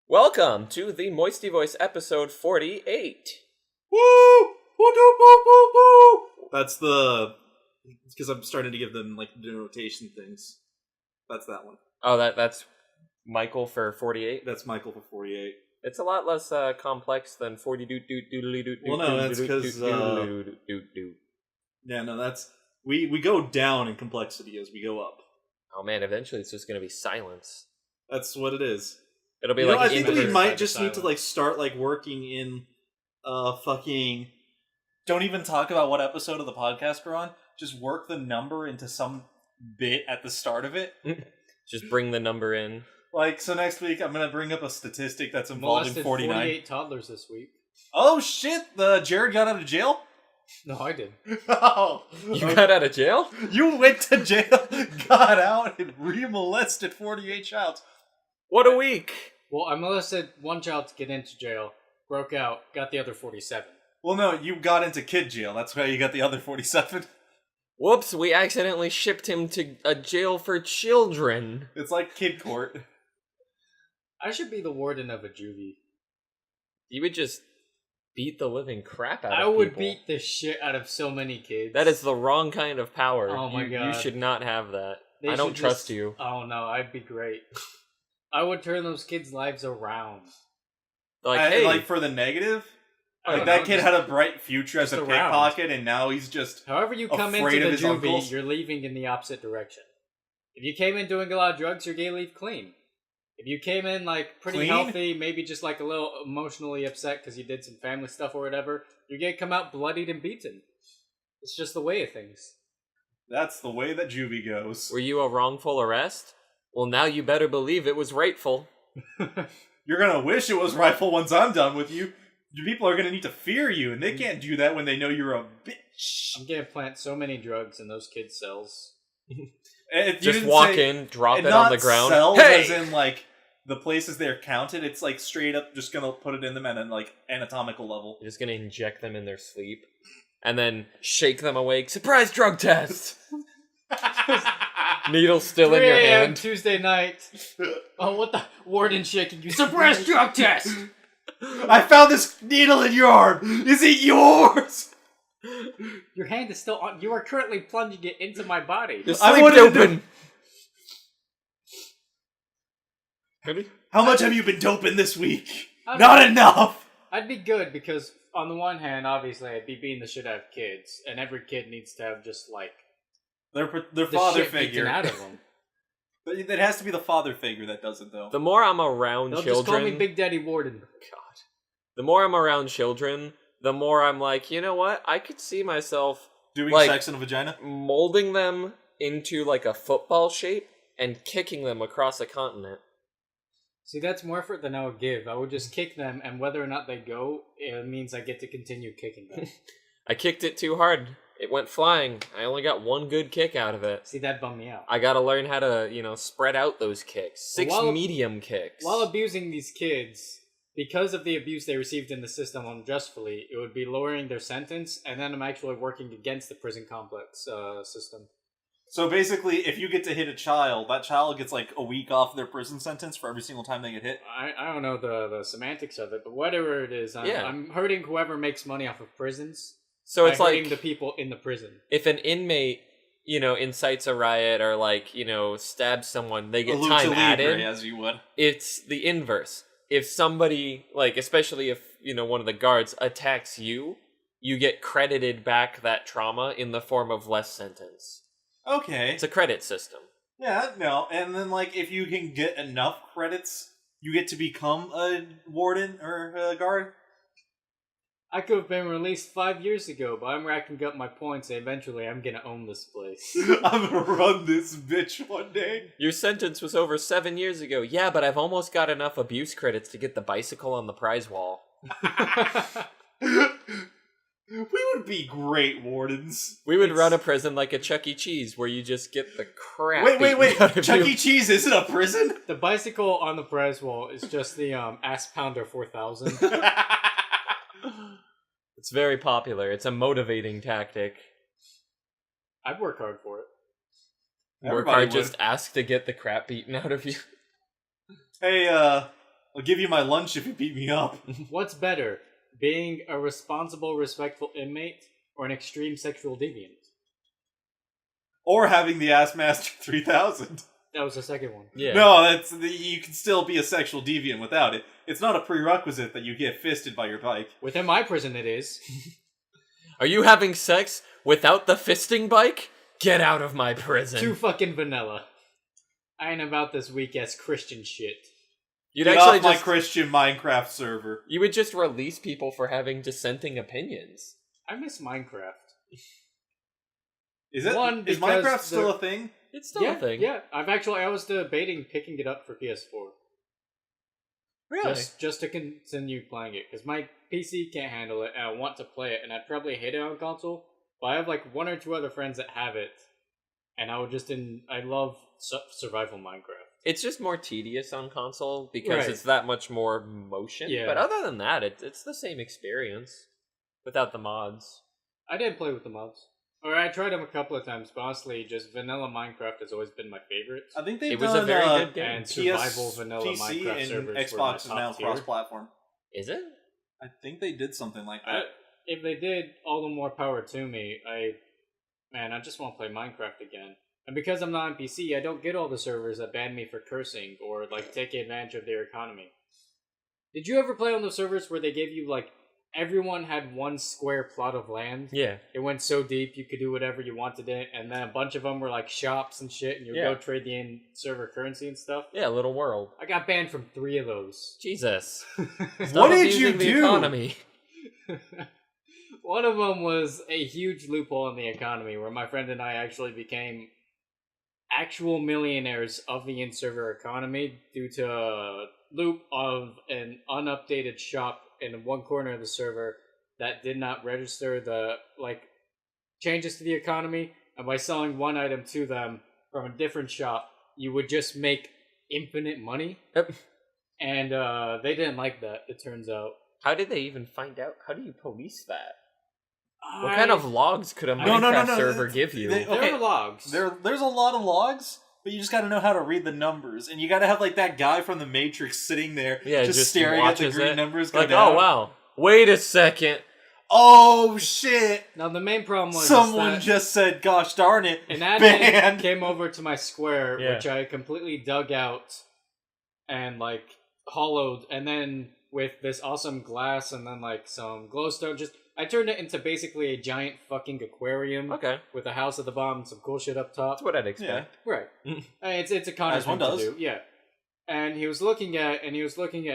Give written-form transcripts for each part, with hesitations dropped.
Welcome to the MoistyVoice episode 48. Woo! Woo! Woo! Woo! Woo! Woo! That's the... Because I'm starting to give them, like, denotation things. That's that one. Oh, that's Michael for 48? That's Michael for 48. It's a lot less complex than 40 doot doot doodly doot. Well, no, that's because... Yeah, no, that's... We go down in complexity as we go up. Oh man, eventually it's just going to be silence. That's what it is. It'll be I think we might just need to, like, start, like, working in, fucking... Don't even talk about what episode of the podcast we're on. Just work the number into some bit at the start of it. Just bring the number in. Like, so next week I'm going to bring up a statistic that's involved in 49. 48 toddlers this week. Oh, shit! Jared got out of jail? No, I did. Oh, you got out of jail? You went to jail, got out, and re-molested 48 childs. What a week! Well, I molested one child to get into jail, broke out, got the other 47. Well, no, you got into kid jail. That's why you got the other 47. Whoops, we accidentally shipped him to a jail for children. It's like kid court. I should be the warden of a juvie. You would just beat the living crap out of I people. would beat the shit out of so many kids. That is the wrong kind of power. Oh my God. You should not have that. They I don't should trust you. Oh no, I'd be great. I would turn those kids' lives around. Like for the negative? Like that kid had a bright future as a pickpocket, and now he's just however you come into the juvie, you're leaving in the opposite direction. If you came in doing a lot of drugs, you're gonna leave clean. If you came in like pretty healthy, maybe just like a little emotionally upset because you did some family stuff or whatever, you're gonna come out bloodied and beaten. It's just the way of things. That's the way that juvie goes. Were you a wrongful arrest? Well, now you better believe it was rightful. You're gonna wish it was rightful once I'm done with you. People are gonna need to fear you, and they can't do that when they know you're a bitch. I'm gonna plant so many drugs in those kids' cells. Just walk in, drop it on the ground. Cells, hey! As in, like, the places they're counted, it's like straight up just gonna put it in them at an like anatomical level. You're just gonna inject them in their sleep, and then shake them awake. Surprise drug test! Needle still in your hand. Tuesday night. Oh, what the? Warden shaking you. Surprise drug test! I found this needle in your arm. Is it yours? Your hand is still on. You are currently plunging it into my body. The sleep open. How much have you been doping this week? Not enough. I'd be good because on the one hand, obviously, I'd be beating the shit out of kids, and every kid needs to have just like their father shit figure out of them. It has to be the father figure that does it, though. The more I'm around They'll children, just call me Big Daddy Warden. God. The more I'm around children, the more I'm like, you know what? I could see myself doing like, sex in a vagina, molding them into like a football shape and kicking them across a continent. See, that's more effort than I would give. I would just kick them, and whether or not they go, it means I get to continue kicking them. I kicked it too hard. It went flying. I only got one good kick out of it. See, that bummed me out. I gotta learn how to, spread out those kicks. Six medium kicks. While abusing these kids, because of the abuse they received in the system unjustly, it would be lowering their sentence, and then I'm actually working against the prison complex system. So basically, if you get to hit a child, that child gets like a week off their prison sentence for every single time they get hit? I don't know the semantics of it, but whatever it is, I'm hurting whoever makes money off of prisons. So it's like hurting the people in the prison. If an inmate, incites a riot or stabs someone, they get time added. As you would. It's the inverse. If somebody, especially if, one of the guards attacks you, you get credited back that trauma in the form of less sentence. Okay. It's a credit system. Yeah, no. And then, if you can get enough credits, you get to become a warden or a guard. I could have been released 5 years ago, but I'm racking up my points, and eventually I'm gonna own this place. I'm gonna run this bitch one day. Your sentence was over 7 years ago. Yeah, but I've almost got enough abuse credits to get the bicycle on the prize wall. We would be great wardens. We would run a prison like a Chuck E. Cheese, where you just get the crap. Wait! Chuck E. Cheese isn't a prison? The bicycle on the prize wall is just the Ass Pounder 4000. It's very popular. It's a motivating tactic. I'd work hard for it. Work hard, just ask to get the crap beaten out of you. Hey, I'll give you my lunch if you beat me up. What's better, being a responsible, respectful inmate or an extreme sexual deviant? Or having the Ass Master 3000. That was the second one. Yeah. No, you can still be a sexual deviant without it. It's not a prerequisite that you get fisted by your bike. Within my prison, it is. Are you having sex without the fisting bike? Get out of my prison. Too fucking vanilla. I ain't about this weak-ass Christian shit. You'd Get actually off my Christian Minecraft server. You would just release people for having dissenting opinions. I miss Minecraft. Is Minecraft still a thing? It's still a thing. Yeah, I was debating picking it up for PS4. Really? Just to continue playing it, because my PC can't handle it, and I want to play it, and I'd probably hate it on console, but I have like one or two other friends that have it, and I love survival Minecraft. It's just more tedious on console, because it's that much more motion, but other than that, it's the same experience, without the mods. I didn't play with the mods. Or I tried them a couple of times, but honestly, just vanilla Minecraft has always been my favorite. I think they've was a very good game. And survival vanilla PC Minecraft and servers Xbox is were my now top tier. cross-platform. Is it? I think they did something like that. If they did, all the more power to me. I just want to play Minecraft again. And because I'm not on PC, I don't get all the servers that ban me for cursing or like take advantage of their economy. Did you ever play on those servers where they gave you like everyone had one square plot of land? Yeah. It went so deep you could do whatever you wanted in it, and then a bunch of them were like shops and shit, and you would go trade the in-server currency and stuff. Yeah, little world. I got banned from 3 of those. Jesus. What did you do? The economy. One of them was a huge loophole in the economy where my friend and I actually became actual millionaires of the in-server economy due to a loop of an unupdated shop in one corner of the server that did not register the changes to the economy, and by selling one item to them from a different shop, you would just make infinite money. Yep. And they didn't like that, it turns out. How did they even find out? How do you police that? What kind of logs could a server give you? There are logs. There's a lot of logs, but you just got to know how to read the numbers, and you got to have like that guy from the Matrix sitting there, just staring at the green numbers. Go down. Oh wow! Wait a second. Oh shit! Now the main problem was someone just said, "Gosh darn it!" An admin came over to my square, which I completely dug out and like hollowed, and then with this awesome glass and then like some glowstone, I turned it into basically a giant fucking aquarium. Okay. With a house at the bottom and some cool shit up top. That's what I'd expect. Yeah. Right. It's a kind of thing to do. Yeah. And he was looking at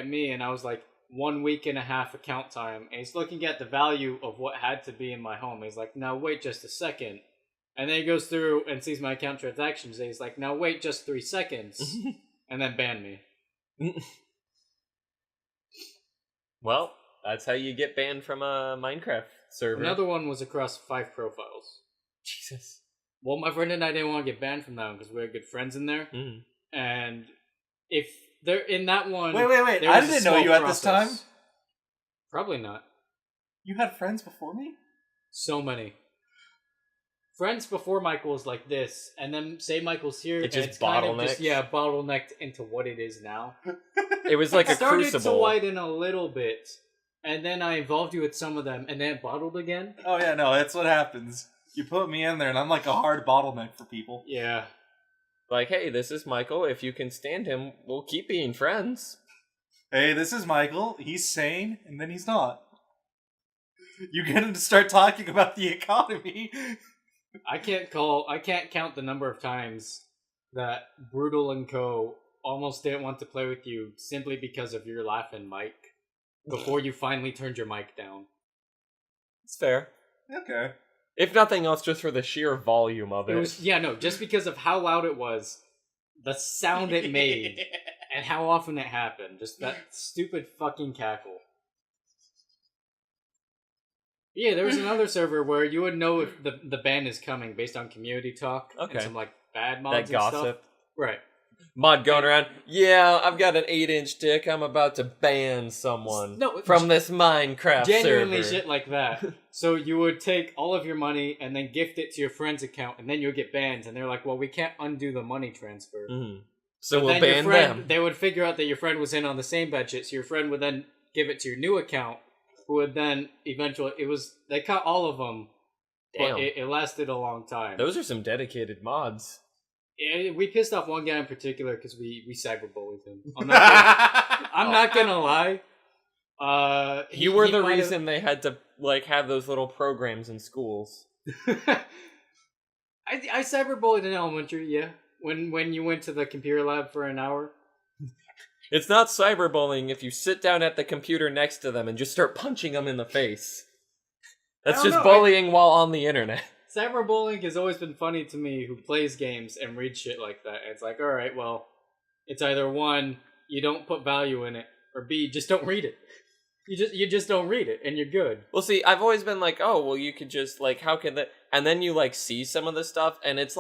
me, and I was like, 1 week and a half account time. And he's looking at the value of what had to be in my home. He's like, now wait just a second. And then he goes through and sees my account transactions. And he's like, now wait just 3 seconds. And then banned me. Well, that's how you get banned from a Minecraft server. Another one was across 5 profiles. Jesus. Well, my friend and I didn't want to get banned from that one because we had good friends in there. And if they're in that one... Wait. I didn't know you at this time. Probably not. You had friends before me? So many. Friends before Michael was like this, and then say Michael's here, it just bottlenecked. Bottlenecked into what it is now. It was like a crucible. Started to widen a little bit, and then I involved you with some of them, and then it bottled again. Oh yeah, no, that's what happens. You put me in there, and I'm like a hard bottleneck for people. Yeah. Like, hey, this is Michael. If you can stand him, we'll keep being friends. Hey, this is Michael. He's sane, and then he's not. You get him to start talking about the economy. I can't count the number of times that Brutal and Co. almost didn't want to play with you simply because of your laughing mic before you finally turned your mic down. It's fair. Okay. If nothing else, just for the sheer volume of it. Just because of how loud it was, the sound it made, and how often it happened. Just that stupid fucking cackle. Yeah, there was another server where you would know if the ban is coming based on community talk. Okay. And some like bad mods that gossip. Stuff. Right. Mod going around, yeah, I've got an 8-inch dick, I'm about to ban someone from this Minecraft genuinely server. Shit like that. So you would take all of your money and then gift it to your friend's account, and then you'll get banned, and they're like, well, we can't undo the money transfer. So we'll ban them. They would figure out that your friend was in on the same bad shit, so your friend would then give it to your new account, who would then eventually... They caught all of them, Damn. but it lasted a long time. Those are some dedicated mods. We pissed off one guy in particular because we cyberbullied him. I'm not gonna lie. You were the reason they had to have those little programs in schools. I cyberbullied in elementary, yeah. When you went to the computer lab for an hour. It's not cyberbullying if you sit down at the computer next to them and just start punching them in the face. That's just bullying while on the internet. Cyberbullying has always been funny to me, who plays games and reads shit like that. It's like, alright, well, it's either one, you don't put value in it, or B, just don't read it. You just don't read it, and you're good. Well, see, I've always been like, oh, well, you could just, how can that... And then you, see some of the stuff, and it's,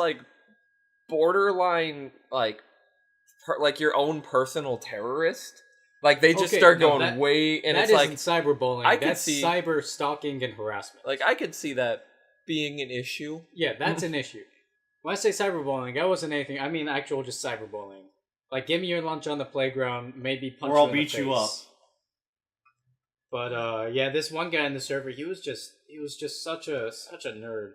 borderline, your own personal terrorist. They just start going way... And that it's isn't cyberbullying. That's cyber stalking and harassment. I could see that being an issue. Yeah, that's an issue. When I say cyberbullying, I wasn't anything... I mean actual just cyberbullying. Give me your lunch on the playground, maybe punch you in the face. Or I'll beat you up. But yeah, this one guy in the server, he was just such a nerd.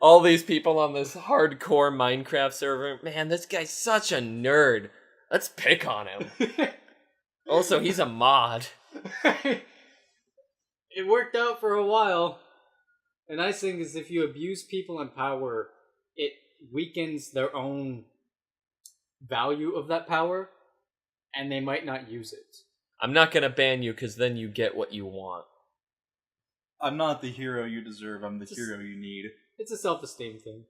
All these people on this hardcore Minecraft server, man, this guy's such a nerd. Let's pick on him. Also, he's a mod. It worked out for a while. The nice thing is if you abuse people in power, it weakens their own value of that power. And they might not use it. I'm not gonna ban you, because then you get what you want. I'm not the hero you deserve, I'm the hero you need. It's a self-esteem thing.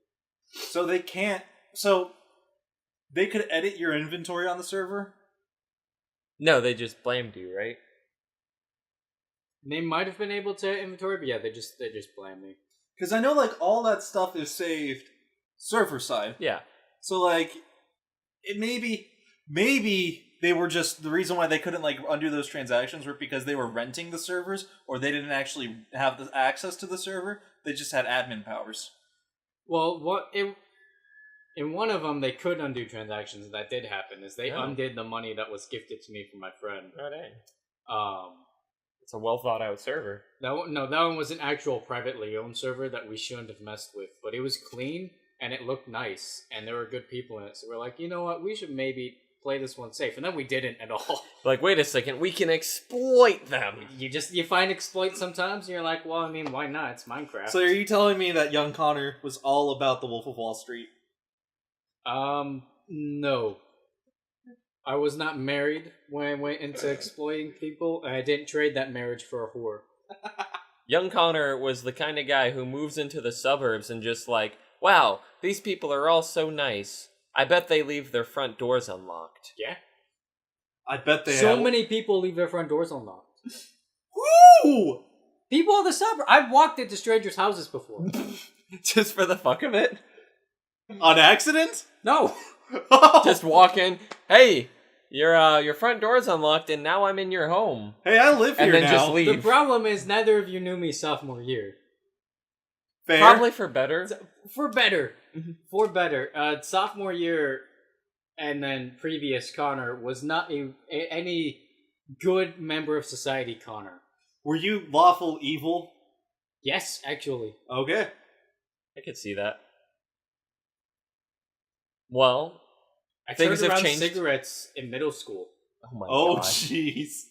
So they can't... So, they could edit your inventory on the server? No, they just blamed you, right? They might have been able to inventory, but yeah, they just blamed me. Because I know, all that stuff is saved server side. Yeah. So, it maybe they were just... The reason why they couldn't, undo those transactions were because they were renting the servers, or they didn't actually have the access to the server. They just had admin powers. Well, in one of them, they could undo transactions, and that did happen, is they undid the money that was gifted to me from my friend. Oh, dang. It's a well-thought-out server. That one was an actual privately owned server that we shouldn't have messed with, but it was clean, and it looked nice, and there were good people in it, so we're like, you know what, we should maybe play this one safe, and then we didn't at all. Wait a second, we can exploit them. You find exploits sometimes, and you're like, well, I mean, why not? It's Minecraft. So are you telling me that young Connor was all about the Wolf of Wall Street? No. I was not married when I went into exploiting people, and I didn't trade that marriage for a whore. Young Connor was the kind of guy who moves into the suburbs and just wow, these people are all so nice. I bet they leave their front doors unlocked. Yeah. I bet they So many people leave their front doors unlocked. Woo! People in the suburb. I've walked into strangers' houses before. Just for the fuck of it? On accident? No. Just walk in. Hey, your front door's unlocked, and now I'm in your home. Hey, I live here now. And then just leave. The problem is neither of you knew me sophomore year. Fair. Probably for better. For better. For better. Sophomore year and then previous Connor was not any good member of society Connor. Were you lawful evil? Yes, actually. Okay. I could see that. Well, I things have changed. Cigarettes in middle school. Oh my god. Oh jeez.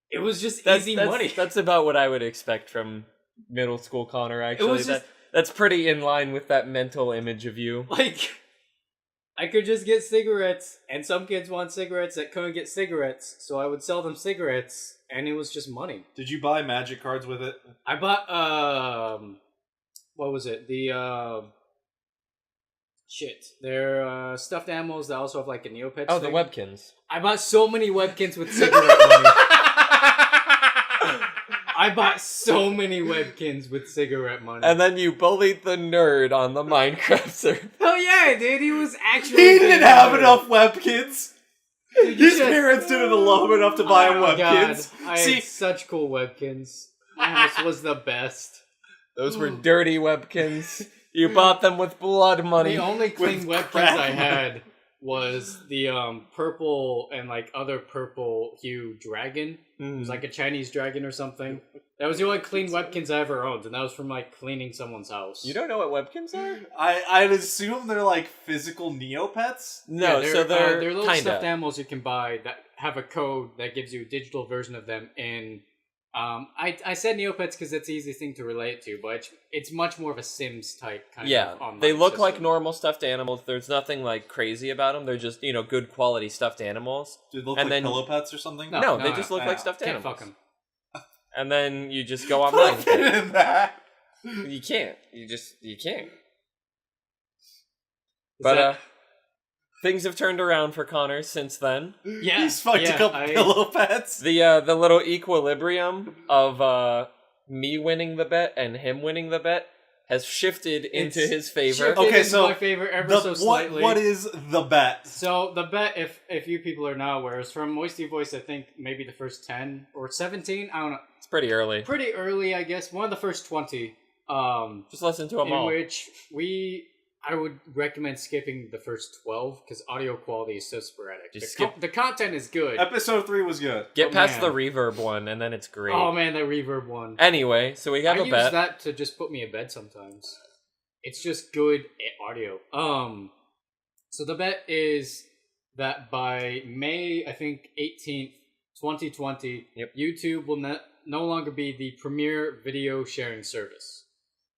It was just easy money. That's about what I would expect from middle school Connor, actually. That's pretty in line with that mental image of you. I could just get cigarettes, and some kids want cigarettes that couldn't get cigarettes, so I would sell them cigarettes, and it was just money. Did you buy magic cards with it? I bought, what was it? They're stuffed animals that also have a Neopets Oh, thing. the Webkins. I bought so many Webkins with cigarette money. I bought so many Webkins with cigarette money. And then you bullied the nerd on the Minecraft server. Oh yeah, dude, he was actually... He didn't have enough Webkins! Dude, his parents didn't love him enough to buy him Webkins. God. I had such cool Webkins. My house was the best. Those were dirty Webkins. You bought them with blood money. The only clean webkins I had was the purple and like other purple hue dragon. It was like a Chinese dragon or something. That was the only clean webkins I ever owned, and that was from like cleaning someone's house. You don't know what webkins are? I'd assume they're like physical Neopets. No, yeah, so they're little kinda stuffed animals you can buy that have a code that gives you a digital version of them in. I said Neopets because that's the easiest thing to relate to, but it's much more of a Sims type kind of online they look system. like normal stuffed animals. There's nothing like crazy about them. They're just good quality stuffed animals. Do they look like pillow pets or something? No, they just look like stuffed Can't animals. fuck them. And then you just go online. Put a pin in that. You can't. You can't. But things have turned around for Connor since then. yeah, He's fucked a couple pillow pets. The little equilibrium of me winning the bet and him winning the bet has shifted into his favor. Okay, so my favor ever so slightly. What is the bet? So the bet, if you people are not aware, is from MoistyVoice. I think maybe the first 10 or 17. I don't know. It's pretty early. Pretty early, I guess. One of the first 20. Just listen to them all. In which I would recommend skipping the first 12 because audio quality is so sporadic. The content is good. Episode 3 was good. Get past the reverb one, and then it's great. Oh man, the reverb one. Anyway, so we have a bet. I use that to just put me in bed sometimes. It's just good audio. So the bet is that by May, I think 18th, 2020, YouTube will no longer be the premier video sharing service.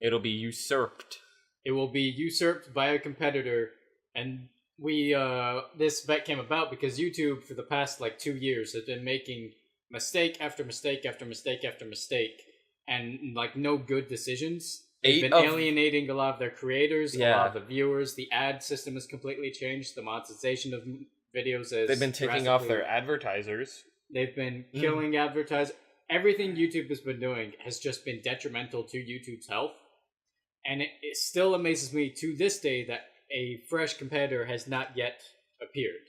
It'll be usurped. It will be usurped by a competitor, and this bet came about because YouTube for the past 2 years has been making mistake after mistake after mistake after mistake, and no good decisions. They've been alienating a lot of their creators, a lot of the viewers. The ad system has completely changed. The monetization of videos is they've been taking off their advertisers. They've been killing advertisers. Everything YouTube has been doing has just been detrimental to YouTube's health. And it still amazes me to this day that a fresh competitor has not yet appeared.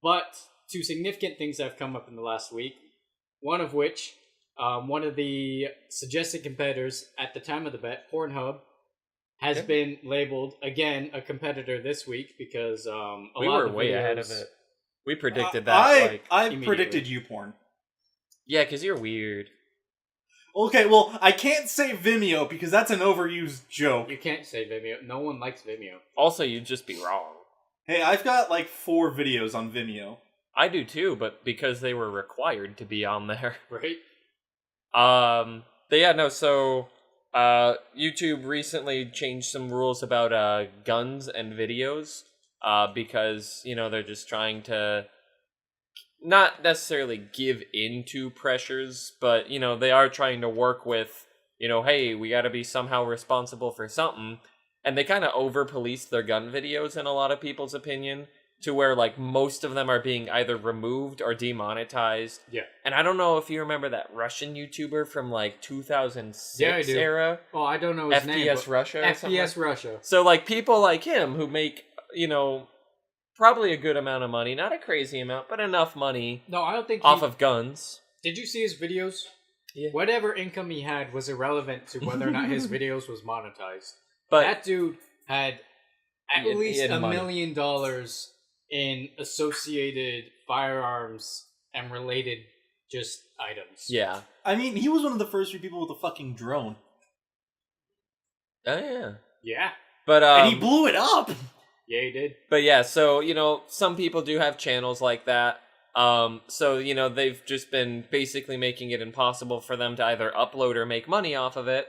But two significant things have come up in the last week. One of which, one of the suggested competitors at the time of the bet, Pornhub, has been labeled, again, a competitor this week because we were way ahead of it. We predicted that. I predicted YouPorn. Yeah, because you're weird. Okay, well, I can't say Vimeo because that's an overused joke. You can't say Vimeo. No one likes Vimeo. Also, you'd just be wrong. Hey, I've got 4 videos on Vimeo. I do too, but because they were required to be on there. Right? So YouTube recently changed some rules about guns and videos because, they're just trying to not necessarily give into pressures, but, they are trying to work with, hey, we gotta be somehow responsible for something. And they kind of over-policed their gun videos in a lot of people's opinion, to where, most of them are being either removed or demonetized. Yeah. And I don't know if you remember that Russian YouTuber from, 2006 era. Oh, I don't know his name. FPS Russia or something? FPS Russia. So, people like him who make, probably a good amount of money, not a crazy amount, but enough money. No, I don't think off of guns. Did you see his videos? Yeah. Whatever income he had was irrelevant to whether or not his videos was monetized. But that dude had at least $1 million in associated firearms and related just items. Yeah. I mean, he was one of the first few people with a fucking drone. Oh, yeah. Yeah. But and he blew it up! Yeah, he did. But yeah, so, some people do have channels like that. So, they've just been basically making it impossible for them to either upload or make money off of it.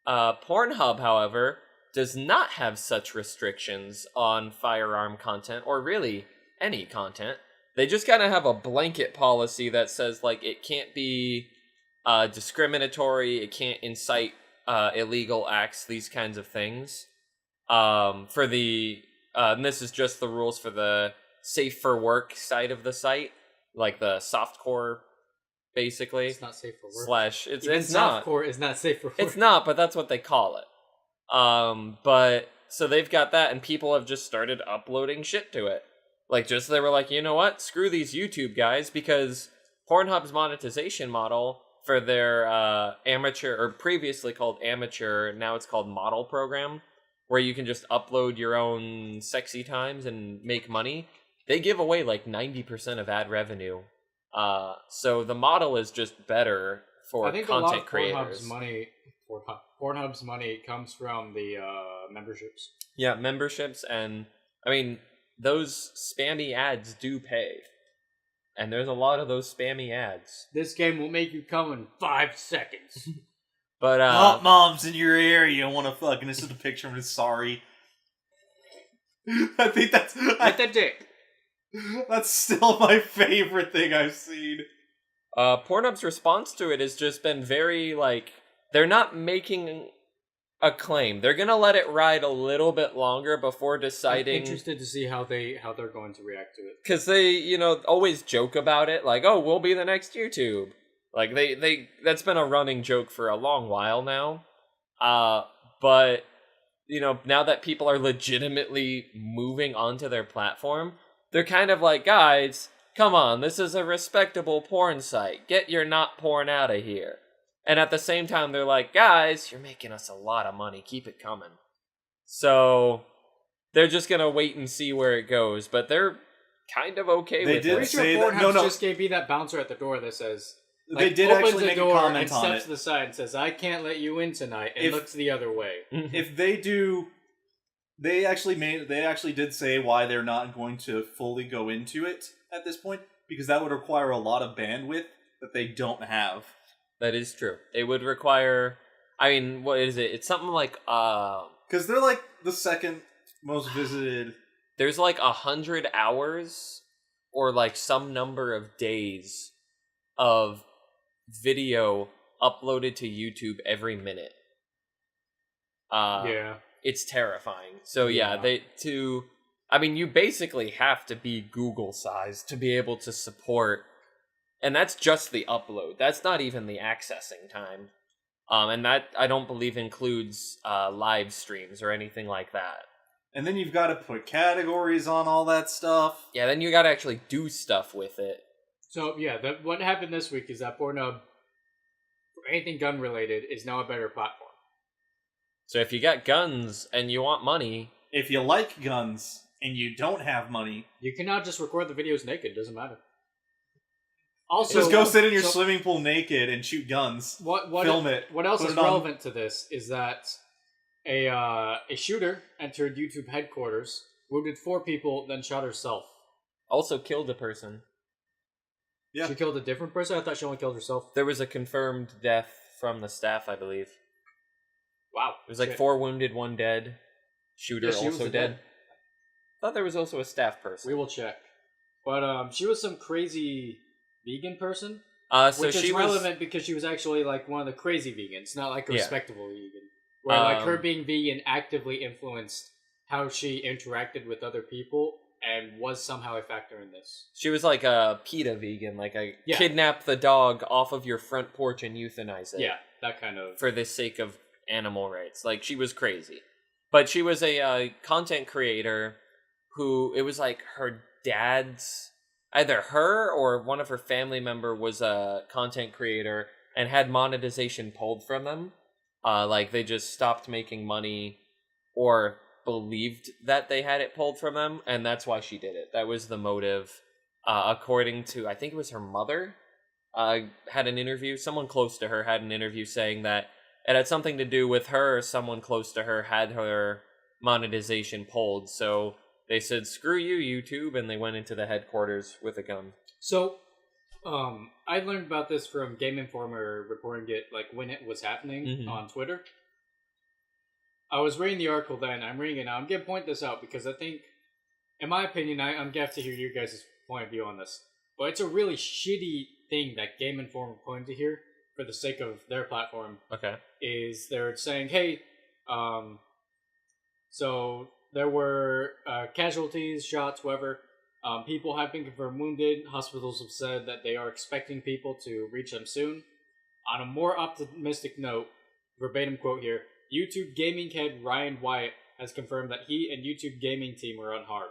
Pornhub, however, does not have such restrictions on firearm content, or really any content. They just kind of have a blanket policy that says, it can't be discriminatory, it can't incite illegal acts, these kinds of things. For the... and this is just the rules for the safe for work side of the site, the softcore, basically. It's not safe for work. It's not. Softcore is not safe for work. It's not, but that's what they call it. But so they've got that, and people have just started uploading shit to it. They were like, you know what? Screw these YouTube guys, because Pornhub's monetization model for their amateur, or previously called amateur, now it's called model program, where you can just upload your own sexy times and make money. They give away like 90% of ad revenue. So the model is just better for content creators. Pornhub's money comes from the memberships. Yeah, memberships, and I mean, those spammy ads do pay. And there's a lot of those spammy ads. This game will make you come in 5 seconds. But hot moms in your area want to fucking. This is the picture of his sorry. I think that's with the dick. That's still my favorite thing I've seen. Pornhub's response to it has just been very like, they're not making a claim. They're gonna let it ride a little bit longer before deciding. I'm interested to see how they're going to react to it. Because they, always joke about it, like, oh, we'll be the next YouTube. Like that's been a running joke for a long while now. But now that people are legitimately moving onto their platform, they're kind of like, guys, come on, this is a respectable porn site. Get your not porn out of here. And at the same time, they're like, guys, you're making us a lot of money. Keep it coming. So they're just going to wait and see where it goes. But they're kind of okay with it. They did say that. No. Just gave me that bouncer at the door that says... They did actually make a comment on it. Steps to the side and says, I can't let you in tonight. And looks the other way. If they do... They actually did say why they're not going to fully go into it at this point. Because that would require a lot of bandwidth that they don't have. That is true. It would require... I mean, what is it? It's something like... Because they're like the second most visited... There's like 100 hours or like some number of days of video uploaded to YouTube every minute. Yeah. It's terrifying. So yeah, you basically have to be Google sized to be able to support... And that's just the upload. That's not even the accessing time. And that, I don't believe, includes live streams or anything like that. And then you've got to put categories on all that stuff. Yeah, then you got to actually do stuff with it. So, yeah, what happened this week is that Pornhub, for anything gun-related, is now a better platform. So if you got guns and you want money... If you like guns and you don't have money... You can now just record the videos naked, doesn't matter. Also, just go sit in your swimming pool naked and shoot guns. Film it. What else is relevant to this is that a shooter entered YouTube headquarters, wounded 4 people, then shot herself. Also killed a person. Yeah. She killed a different person? I thought she only killed herself. There was a confirmed death from the staff, I believe. Wow. It was like 4 wounded, 1 dead. Shooter also dead. I thought there was also a staff person. We will check. But she was some crazy... vegan person, which is relevant because she was actually like one of the crazy vegans, not like a respectable vegan. Where like her being vegan actively influenced how she interacted with other people and was somehow a factor in this. She was like a PETA vegan, like kidnap the dog off of your front porch and euthanize it. Yeah, that kind of... For the sake of animal rights. Like, she was crazy. But she was a content creator who, it was like her dad's... Either her or one of her family member was a content creator and had monetization pulled from them. Like, they just stopped making money or believed that they had it pulled from them, and that's why she did it. That was the motive. According to, I think it was her mother, had an interview. Someone close to her had an interview saying that it had something to do with her or someone close to her had her monetization pulled, so... They said, screw you, YouTube, and they went into the headquarters with a gun. So, I learned about this from Game Informer reporting it, like, when it was happening on Twitter. I was reading the article then, I'm reading it now. I'm going to point this out because I think, in my opinion, I'm going to have to hear your guys' point of view on this. But it's a really shitty thing that Game Informer pointed to here, for the sake of their platform. Okay. Is they're saying, hey, so... There were casualties, shots, whatever. People have been confirmed wounded. Hospitals have said that they are expecting people to reach them soon. On a more optimistic note, verbatim quote here, YouTube gaming head Ryan Wyatt has confirmed that he and YouTube gaming team are unharmed.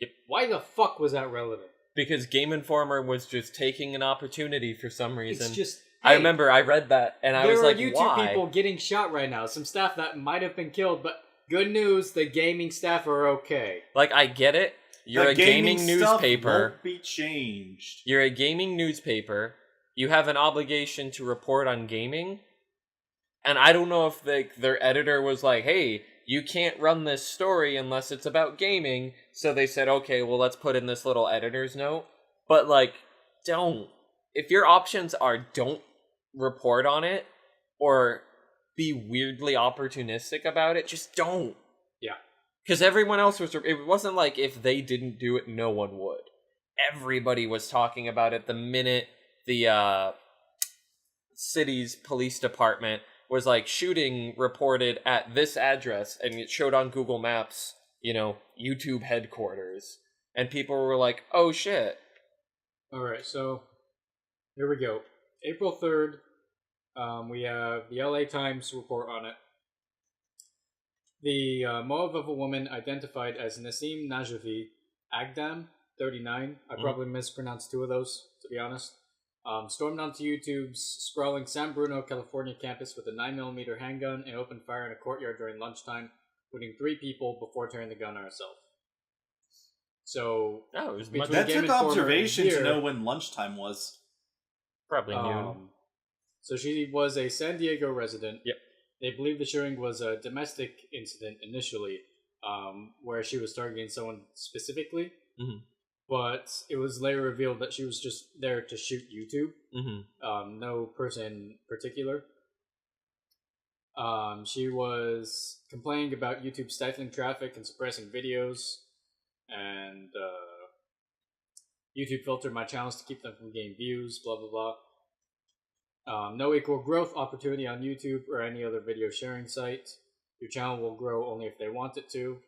Yep. Why the fuck was that relevant? Because Game Informer was just taking an opportunity for some reason. It's just... I remember I read that, and I was like, there are YouTube why? people getting shot right now. Some staff that might have been killed, but good news, the gaming staff are okay. Like, I get it. You're a gaming newspaper. Won't be changed. You're a gaming newspaper. You have an obligation to report on gaming. And I don't know if their editor was like, hey, you can't run this story unless it's about gaming. So they said, okay, well, let's put in this little editor's note. But, like, don't. If your options are don't report on it or be weirdly opportunistic about it, just don't. Yeah. Because everyone else was... It wasn't like if they didn't do it, no one would. Everybody was talking about it the minute the city's police department was like shooting reported at this address, and it showed on Google Maps, YouTube headquarters. And people were like, oh shit. Alright, so here we go. April 3rd, we have the LA Times report on it. The motive of a woman identified as Nasim Najafi Agdam, 39. I probably mispronounced two of those, to be honest. Stormed onto YouTube's sprawling San Bruno, California campus with a 9mm handgun and opened fire in a courtyard during lunchtime, wounding 3 people before turning the gun on herself. So, that took observation to know when lunchtime was. Probably noon. So she was a San Diego resident. Yep. They believe the shooting was a domestic incident initially, where she was targeting someone specifically. Mm-hmm. But it was later revealed that she was just there to shoot YouTube. Mm-hmm. No person in particular. She was complaining about YouTube stifling traffic and suppressing videos. And YouTube filtered my channels to keep them from getting views, blah, blah, blah. No equal growth opportunity on YouTube or any other video sharing site. Your channel will grow only if they want it to.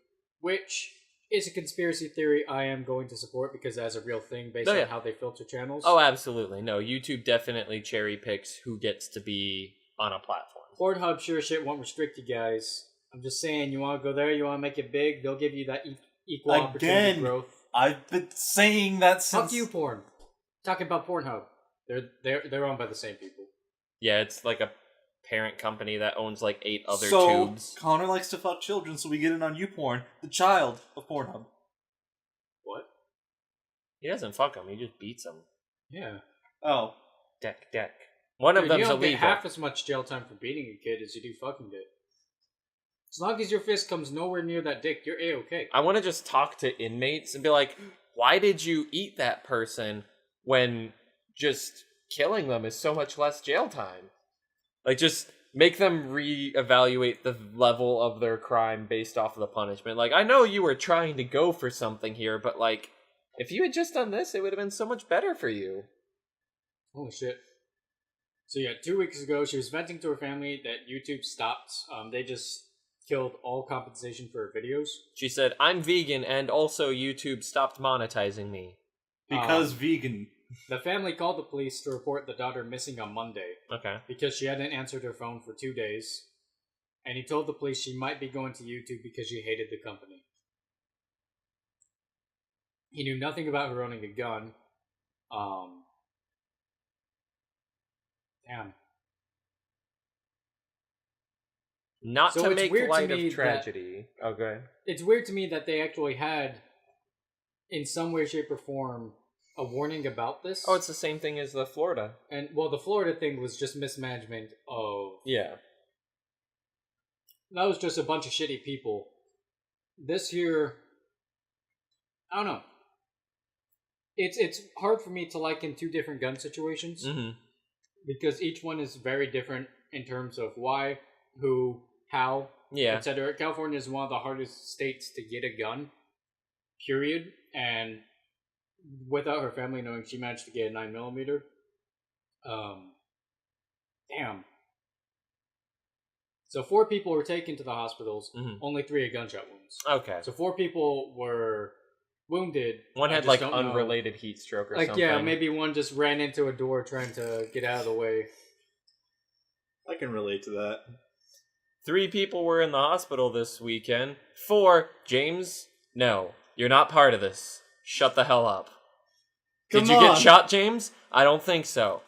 Which is a conspiracy theory I am going to support because that's a real thing based on how they filter channels. Oh, absolutely. No, YouTube definitely cherry picks who gets to be on a platform. Pornhub sure shit won't restrict you guys. I'm just saying, you want to go there, you want to make it big, they'll give you that equal opportunity growth. I've been saying that since... Fuck you, porn. Talking about Pornhub. They're owned by the same people. Yeah, it's like a parent company that owns like 8 other tubes. So, Connor likes to fuck children, so we get in on YouPorn, the child of Pornhub. What? He doesn't fuck them, he just beats them. Yeah. Oh. Deck. One of them's illegal. You don't get half as much jail time for beating a kid as you do fucking it. As long as your fist comes nowhere near that dick, you're A-okay. I want to just talk to inmates and be like, why did you eat that person when just killing them is so much less jail time? Like, just make them reevaluate the level of their crime based off of the punishment. Like, I know you were trying to go for something here, but, like, if you had just done this, it would have been so much better for you. Holy shit. So, yeah, 2 weeks ago, she was venting to her family that YouTube stopped. They just killed all compensation for her videos. She said, I'm vegan, and also YouTube stopped monetizing me. Because vegan. The family called the police to report the daughter missing on Monday. Okay. Because she hadn't answered her phone for 2 days. And he told the police she might be going to YouTube because she hated the company. He knew nothing about her owning a gun. Damn. Not so to make light of tragedy. Okay. It's weird to me that they actually had, in some way, shape, or form, a warning about this. Oh, it's the same thing as the Florida. And, well, the Florida thing was just mismanagement of... Yeah. That was just a bunch of shitty people. This here... I don't know. It's hard for me to liken 2 different gun situations. Mm-hmm. Because each one is very different in terms of why, who, how, etc. California is one of the hardest states to get a gun, period. And without her family knowing, she managed to get a 9mm. Damn. So 4 people were taken to the hospitals. Mm-hmm. Only 3 had gunshot wounds. Okay. So 4 people were wounded. One had like unrelated heat stroke or something. Yeah, maybe one just ran into a door trying to get out of the way. I can relate to that. 3 people were in the hospital this weekend. 4, James, no, you're not part of this. Shut the hell up. Did you get shot, James? I don't think so.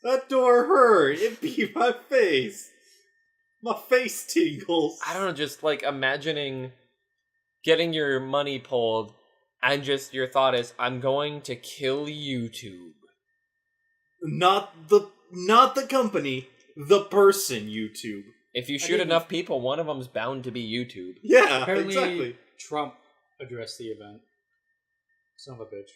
That door hurt. It beat my face. My face tingles. I don't know, just like imagining getting your money pulled and just your thought is, I'm going to kill YouTube. Not the company, the person YouTube. If you shoot enough people, one of them's bound to be YouTube. Yeah, apparently exactly. Trump addressed the event. Son of a bitch.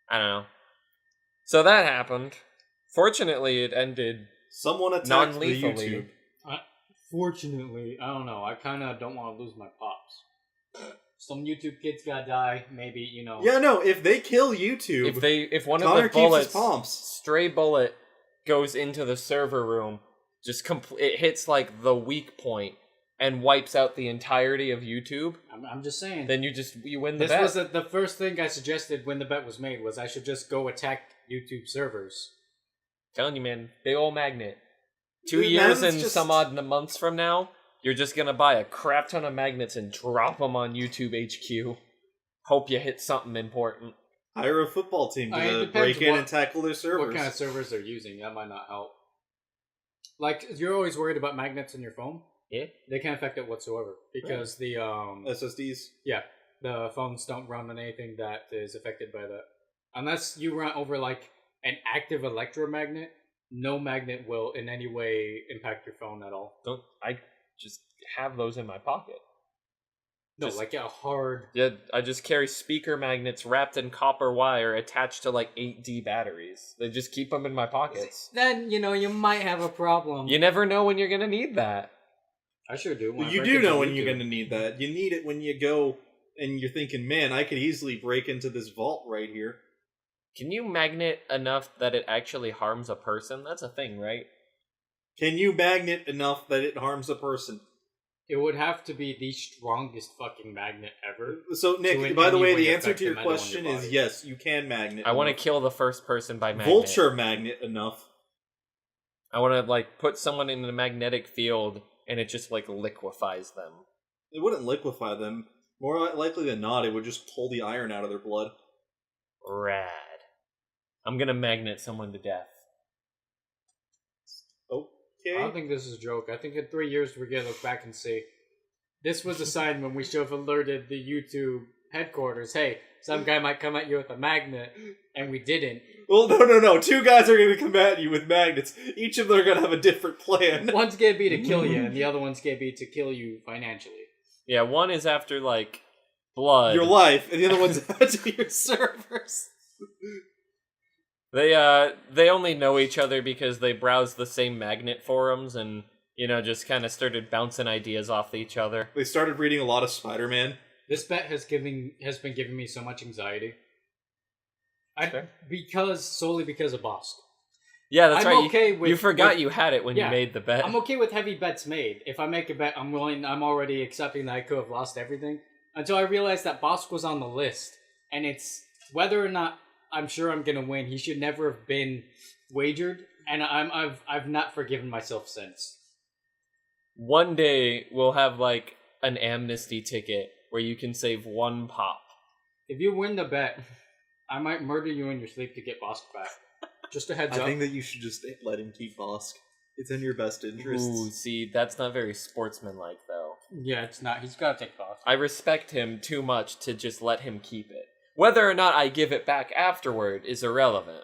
I don't know. So that happened. Fortunately, it ended Someone attacked non-lethally. the YouTube. Fortunately, I don't know. I kind of don't want to lose my pops. Some YouTube kids gotta die. Maybe, you know. Yeah, no. If they kill YouTube, if one Connor of the bullets, keeps his palms. stray bullet, goes into the server room, just it hits like the weak point and wipes out the entirety of YouTube. I'm just saying. Then you win the bet. This was the first thing I suggested when the bet was made was I should just go attack YouTube servers. Telling you, man, big old magnet. 2 years and some odd months from now, you're just gonna buy a crap ton of magnets and drop them on YouTube HQ. Hope you hit something important. Hire a football team to break in and tackle their servers. What kind of servers they're using, that might not help. Like, you're always worried about magnets in your phone? Yeah. They can't affect it whatsoever. Because the, SSDs? Yeah. The phones don't run on anything that is affected by that. Unless you run over, like, an active electromagnet, no magnet will in any way impact your phone at all. Don't I just have those in my pocket? No, like a hard... Yeah, I just carry speaker magnets wrapped in copper wire attached to like 8D batteries. They just keep them in my pockets. Then, you know, you might have a problem. You never know when you're gonna need that. I sure do. You do know when you're going to need that. You need it when you go and you're thinking, man, I could easily break into this vault right here. Can you magnet enough that it actually harms a person? That's a thing, right? Can you magnet enough that it harms a person? It would have to be the strongest fucking magnet ever. So, Nick, by the way, the answer to your question is yes, you can magnet. I want to kill the first person by magnet. Vulture magnet enough. I want to, like, put someone in a magnetic field and it just, like, liquefies them. It wouldn't liquefy them. More likely than not, it would just pull the iron out of their blood. Rad. I'm gonna magnet someone to death. Okay. I don't think this is a joke. I think in 3 years we're gonna look back and say, this was a sign when we should have alerted the YouTube headquarters, hey, some guy might come at you with a magnet, and we didn't. Well, no. 2 guys are gonna come at you with magnets. Each of them are gonna have a different plan. One's gonna be to kill you, and the other one's gonna be to kill you financially. Yeah, one is after, like, blood. Your life, and the other one's after your servers. They only know each other because they browse the same magnet forums and, you know, just kind of started bouncing ideas off each other. They started reading a lot of Spider-Man. This bet has been giving me so much anxiety. Solely because of Bosk. Yeah, that's I'm right. Okay you forgot you had it when you made the bet. I'm okay with heavy bets made. If I make a bet, I'm already accepting that I could have lost everything. Until I realized that Bosk was on the list. And it's whether or not I'm sure I'm gonna win, he should never have been wagered, and I've not forgiven myself since. One day we'll have like an amnesty ticket where you can save 1 pop. If you win the bet, I might murder you in your sleep to get Bosk back. Just a heads up. I think that you should just let him keep Bosk. It's in your best interest. Ooh, see, that's not very sportsmanlike, though. Yeah, it's not. He's gotta take Bosk. I respect him too much to just let him keep it. Whether or not I give it back afterward is irrelevant.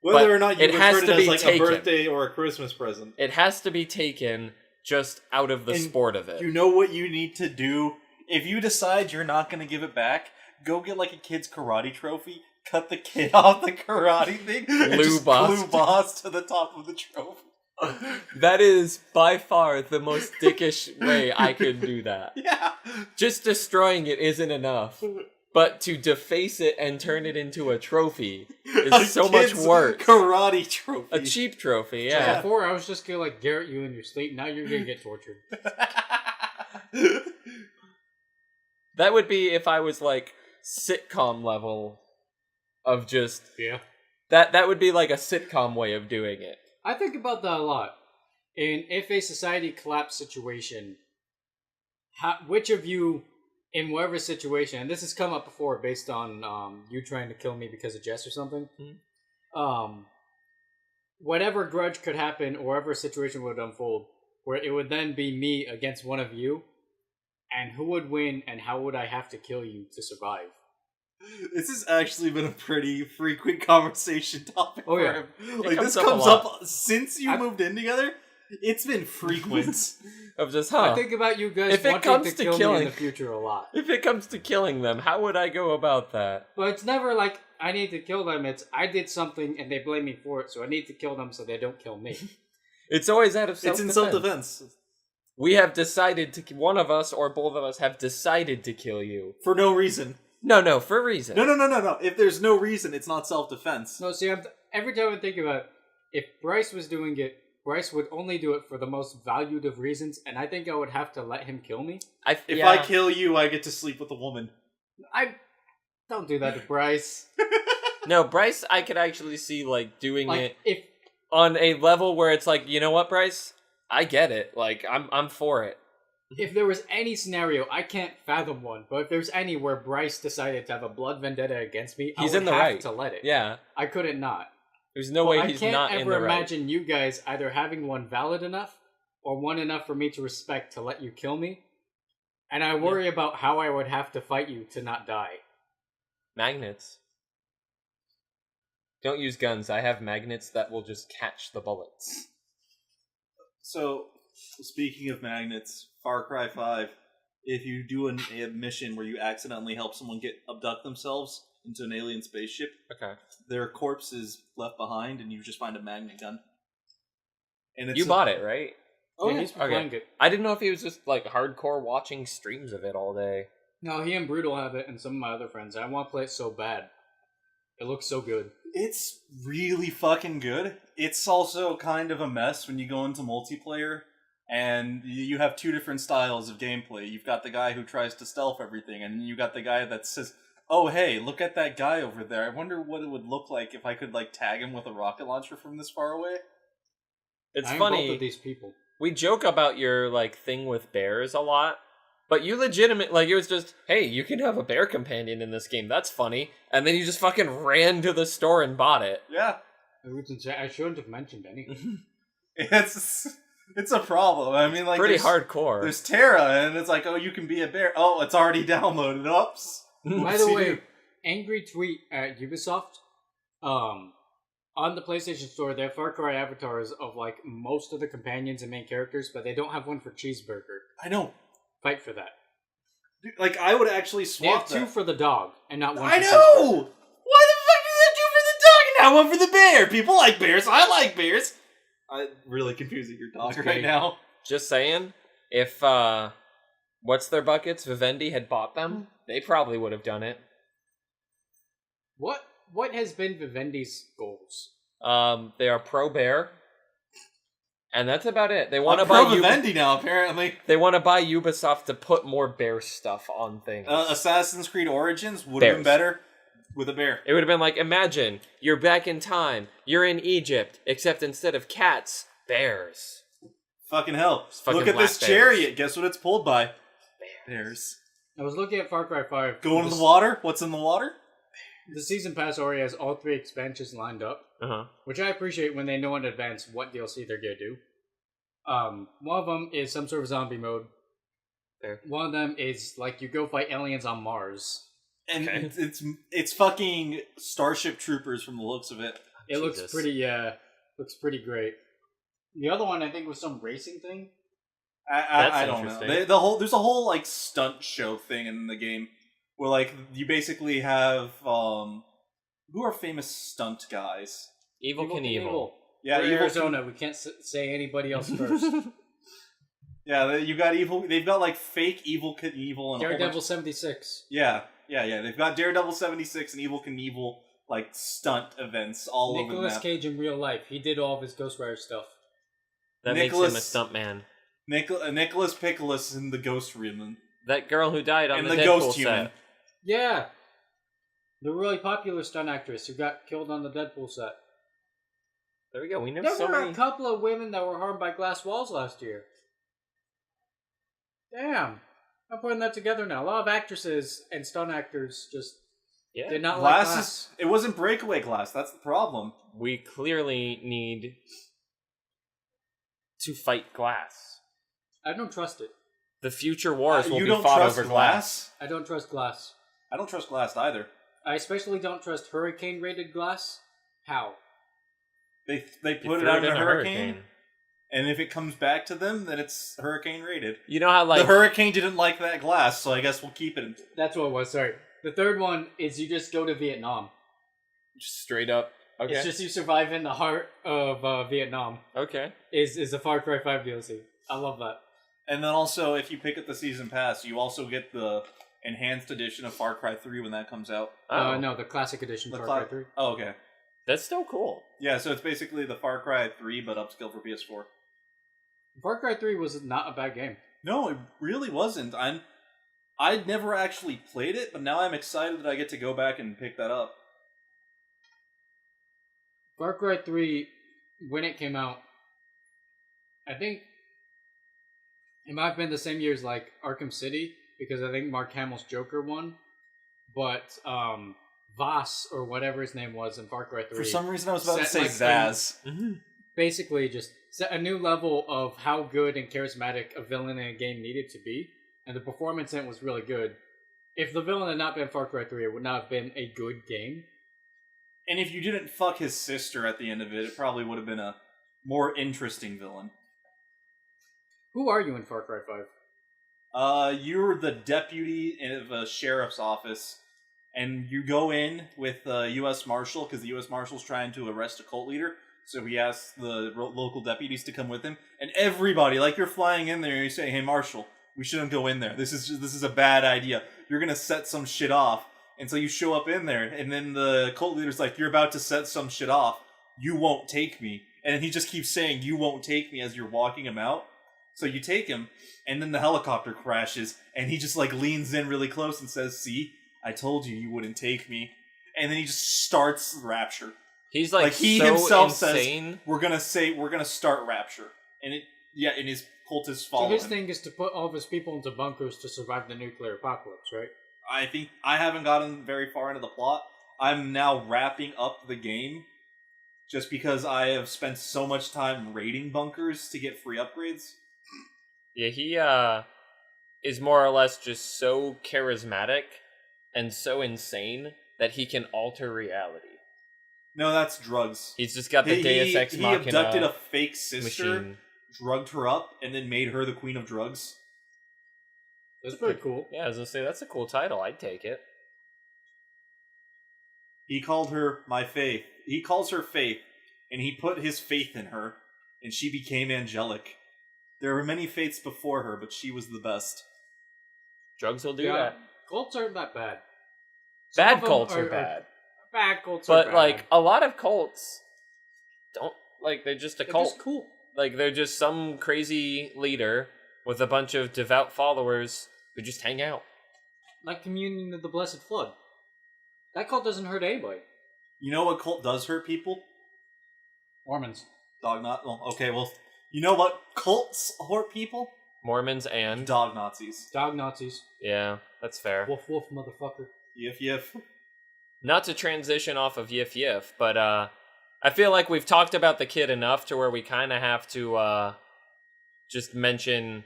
Whether or not you return it as like taken. A birthday or a Christmas present. It has to be taken just out of the sport of it. You know what you need to do? If you decide you're not going to give it back, go get like a kid's karate trophy, cut the kid off the karate thing, and just glue Boss to the top of the trophy. That is by far the most dickish way I could do that. Yeah. Just destroying it isn't enough. But to deface it and turn it into a trophy is so much work. Karate trophy. A cheap trophy, yeah. Before, I was just gonna like Garrett you in your sleep. Now you're gonna get tortured. That would be if I was like sitcom level of just... Yeah. That would be like a sitcom way of doing it. I think about that a lot. If a society collapse situation, which of you in whatever situation, and this has come up before based on you trying to kill me because of Jess or something. Whatever grudge could happen, or whatever situation would unfold, where it would then be me against one of you, and who would win, and how would I have to kill you to survive? This has actually been a pretty frequent conversation topic for him. Like, this comes up since you moved in together. It's been frequent. Of just, I think about you guys wanting to kill me in the future a lot. If it comes to killing them, how would I go about that? But it's never like, I need to kill them. It's, I did something and they blame me for it, so I need to kill them so they don't kill me. It's always out of self-defense. It's in self-defense. We have decided to... One of us or both of us have decided to kill you. For no reason. No, for a reason. No. If there's no reason, it's not self-defense. No, see, every time I think about it, if Bryce was doing it, Bryce would only do it for the most valued of reasons, and I think I would have to let him kill me. If I kill you, I get to sleep with a woman. Don't do that to Bryce. No, Bryce, I could actually see, like, doing like, it on a level where it's like, you know what, Bryce? I get it. Like, I'm for it. If there was any scenario, I can't fathom one, but if there's any where Bryce decided to have a blood vendetta against me, I would have to let it. Yeah. I couldn't not. There's no way he's not in the right. I can't ever imagine you guys either having one valid enough or one enough for me to respect to let you kill me. And I worry about how I would have to fight you to not die. Magnets. Don't use guns. I have magnets that will just catch the bullets. So, speaking of magnets, Far Cry 5, if you do a mission where you accidentally help someone abduct themselves into an alien spaceship, their corpse is left behind, and you just find a magnet gun. And it's bought it, right? Oh, yeah, he's playing it. I didn't know if he was just like hardcore watching streams of it all day. No, he and Brutal have it, and some of my other friends. I want to play it so bad. It looks so good. It's really fucking good. It's also kind of a mess when you go into multiplayer, and you have two different styles of gameplay. You've got the guy who tries to stealth everything, and you got the guy that says, "Oh, hey, look at that guy over there. I wonder what it would look like if I could, like, tag him with a rocket launcher from this far away." It's funny. Both of these people. We joke about your, like, thing with bears a lot, but you legitimately, like, it was just, hey, you can have a bear companion in this game. That's funny. And then you just fucking ran to the store and bought it. Yeah. I shouldn't have mentioned anything. It's a problem. I mean, like, pretty hardcore. There's Terra, and it's like, oh, you can be a bear. Oh, it's already downloaded. Oops. By the way, angry tweet at Ubisoft. On the PlayStation Store, they have Far Cry avatars of, like, most of the companions and main characters, but they don't have one for Cheeseburger. I know. Fight for that. Dude, like, I would actually swap they have two for the dog, and not one I for know! Cheeseburger. Why the fuck do they do for the dog and not one for the bear? People like bears. I like bears. I'm really confusing your dog right now. Just saying, if, what's their buckets? Vivendi had bought them, they probably would have done it. What has been Vivendi's goals? They are pro-bear, and that's about it. They want to buy buy Vivendi now, apparently. They want to buy Ubisoft to put more bear stuff on things. Assassin's Creed Origins would have been better with a bear. It would have been like, imagine, you're back in time, you're in Egypt, except instead of cats, bears. Fucking hell. Look at this chariot. Guess what it's pulled by? Bears. I was looking at Far Cry 5. Going in the water? What's in the water? The Season Pass already has all 3 expansions lined up, which I appreciate when they know in advance what DLC they're going to do. One of them is some sort of zombie mode. There. One of them is, like, you go fight aliens on Mars. And it's fucking Starship Troopers from the looks of it. It looks pretty great. The other one, I think, was some racing thing. I don't know. There's a whole, like, stunt show thing in the game. Where, like, you basically have, who are famous stunt guys? Evil Knievel. Yeah, We're Arizona. We can't say anybody else first. Yeah, you got Evil. They've got, like, fake Evil Knievel. And Daredevil 76. Yeah. They've got Daredevil 76 and Evil Knievel, like, stunt events all over the map. Nicolas Cage in real life. He did all of his Ghost Rider stuff. That makes him a stuntman. Nicholas Pickles in the Ghost Human. That girl who died on the Deadpool Ghost set. Human. Yeah. The really popular stunt actress who got killed on the Deadpool set. There we go. We know there so were many. A couple of women that were harmed by glass walls last year. Damn. I'm putting that together now. A lot of actresses and stunt actors just did not Glass like Glass. It wasn't breakaway Glass. That's the problem. We clearly need to fight Glass. I don't trust it. The future wars will you be don't fought trust over Glass. I don't trust Glass. I don't trust Glass either. I especially don't trust hurricane-rated Glass. How? They You put it threw out in in a hurricane, and if it comes back to them, then it's hurricane rated. You know how, like... The hurricane didn't like that glass, so I guess we'll keep it. That's what it was, sorry. The third one is you just go to Vietnam. Just straight up. Okay. It's just you survive in the heart of Vietnam. Okay. Is a Far Cry 5 DLC. I love that. And then also, if you pick up the season pass, you also get the enhanced edition of Far Cry 3 when that comes out. Oh. No, the classic edition Far Cry 3. Oh, okay. That's still cool. Yeah, so it's basically the Far Cry 3, but upscale for PS4. Far Cry 3 was not a bad game. No, it really wasn't. I'd never actually played it, but now I'm excited that I get to go back and pick that up. Far Cry 3, when it came out, I think it might have been the same year as like Arkham City, because I think Mark Hamill's Joker won. But Voss, or whatever his name was in Far Cry 3. For some reason I was about to say like, Zaz. Basically just set a new level of how good and charismatic a villain in a game needed to be. And the performance in it was really good. If the villain had not been Far Cry 3, it would not have been a good game. And if you didn't fuck his sister at the end of it, it probably would have been a more interesting villain. Who are you in Far Cry 5? You're the deputy of a sheriff's office, and you go in with the U.S. Marshal, because the U.S. Marshal's trying to arrest a cult leader, so he asks the local deputies to come with him, and everybody, like you're flying in there, and you say, hey, Marshal, we shouldn't go in there. This is a bad idea. You're gonna set some shit off. And so you show up in there, and then the cult leader's like, you're about to set some shit off. You won't take me. And he just keeps saying, you won't take me, as you're walking him out. So you take him, and then the helicopter crashes, and he just like leans in really close and says, see, I told you wouldn't take me. And then he just starts Rapture. He's like he so himself insane. says, we're gonna start Rapture. And and his cultists follow So his him. thing is to put all of his people into bunkers to survive the nuclear apocalypse, right? I think I haven't gotten very far into the plot. I'm now wrapping up the game just because I have spent so much time raiding bunkers to get free upgrades. Yeah, he is more or less just so charismatic and so insane that he can alter reality. No, that's drugs. He's just got the Deus Ex Machina. He abducted a fake sister, machine. drugged her up, and then made her the queen of drugs. That's pretty cool. Yeah, I was gonna say, that's a cool title. I'd take it. He called her my faith. He calls her Faith, and he put his faith in her, and she became angelic. There were many faiths before her, but she was the best. Drugs will do that. Cults aren't that bad. Bad cults are bad. Bad cults are bad. But, like, a lot of cults don't, like, they're just a They're cult. just cool. Like, they're just some crazy leader with a bunch of devout followers who just hang out. Like Communion of the Blessed Flood. That cult doesn't hurt anybody. You know what cult does hurt people? Mormons. You know what cults hurt people? Mormons and... Dog Nazis. Dog Nazis. Yeah, that's fair. Woof woof, motherfucker. Yif. Not to transition off of Yif, but I feel like we've talked about the kid enough to where we kind of have to just mention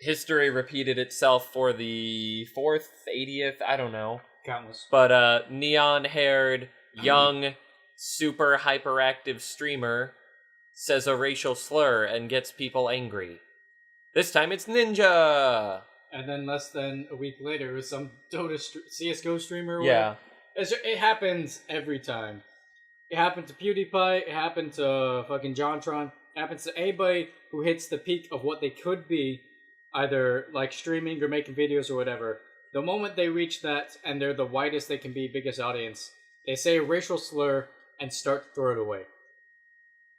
history repeated itself for the 4th, 80th, I don't know. Countless. But neon-haired, young, super hyperactive streamer says a racial slur and gets people angry. This time it's Ninja! And then less than a week later, it was some Dota CSGO streamer. Yeah. It happens every time. It happened to PewDiePie, it happened to fucking JonTron, it happens to anybody who hits the peak of what they could be, either like streaming or making videos or whatever. The moment they reach that and they're the widest they can be, biggest audience, they say a racial slur and start to throw it away.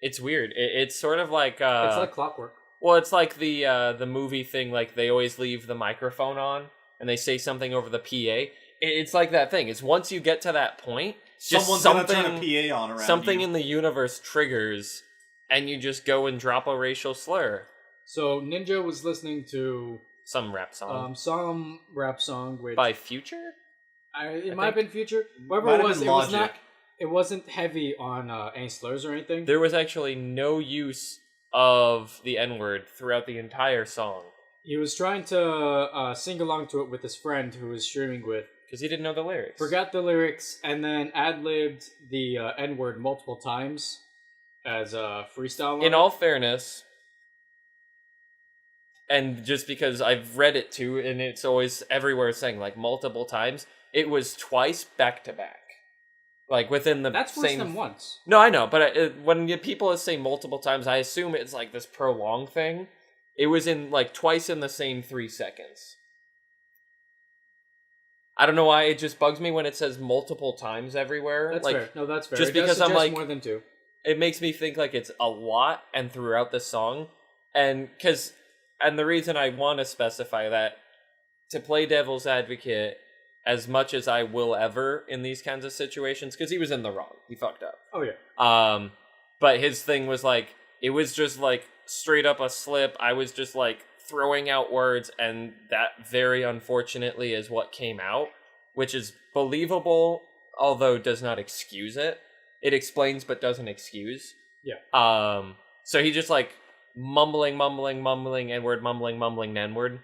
It's weird. It's sort of like... it's like clockwork. Well, it's like the movie thing, like they always leave the microphone on and they say something over the PA. It's like that thing. It's once you get to that point, Someone's gonna turn a PA on around something you. in the universe triggers and you just go and drop a racial slur. So Ninja was listening to Some rap song. Some rap song which by Future. It might have been Future. Whoever it was not. It wasn't heavy on any slurs or anything. There was actually no use of the N-word throughout the entire song. He was trying to sing along to it with his friend who was streaming with. Because he didn't know the lyrics. Forgot the lyrics, and then ad-libbed the N-word multiple times as a freestyle. In all fairness, and just because I've read it too, and it's always everywhere saying, like, multiple times, it was twice back-to-back. Like, within the That's same... worse than once. No, I know, but when people say multiple times, I assume it's, like, this prolonged thing. It was in, like, twice in the same 3 seconds. I don't know why, it just bugs me when it says multiple times everywhere. That's like, fair. No, that's fair. Just because I'm like... more than 2. It makes me think, like, it's a lot, and throughout the song. And the reason I want to specify that, to play devil's advocate... as much as I will ever in these kinds of situations, because he was in the wrong. He fucked up. Oh, yeah. But his thing was, like, it was just, like, straight up a slip. I was just, like, throwing out words, and that very unfortunately is what came out, which is believable, although does not excuse it. It explains, but doesn't excuse. Yeah. So he just, like, mumbling, N-word, mumbling, N-word.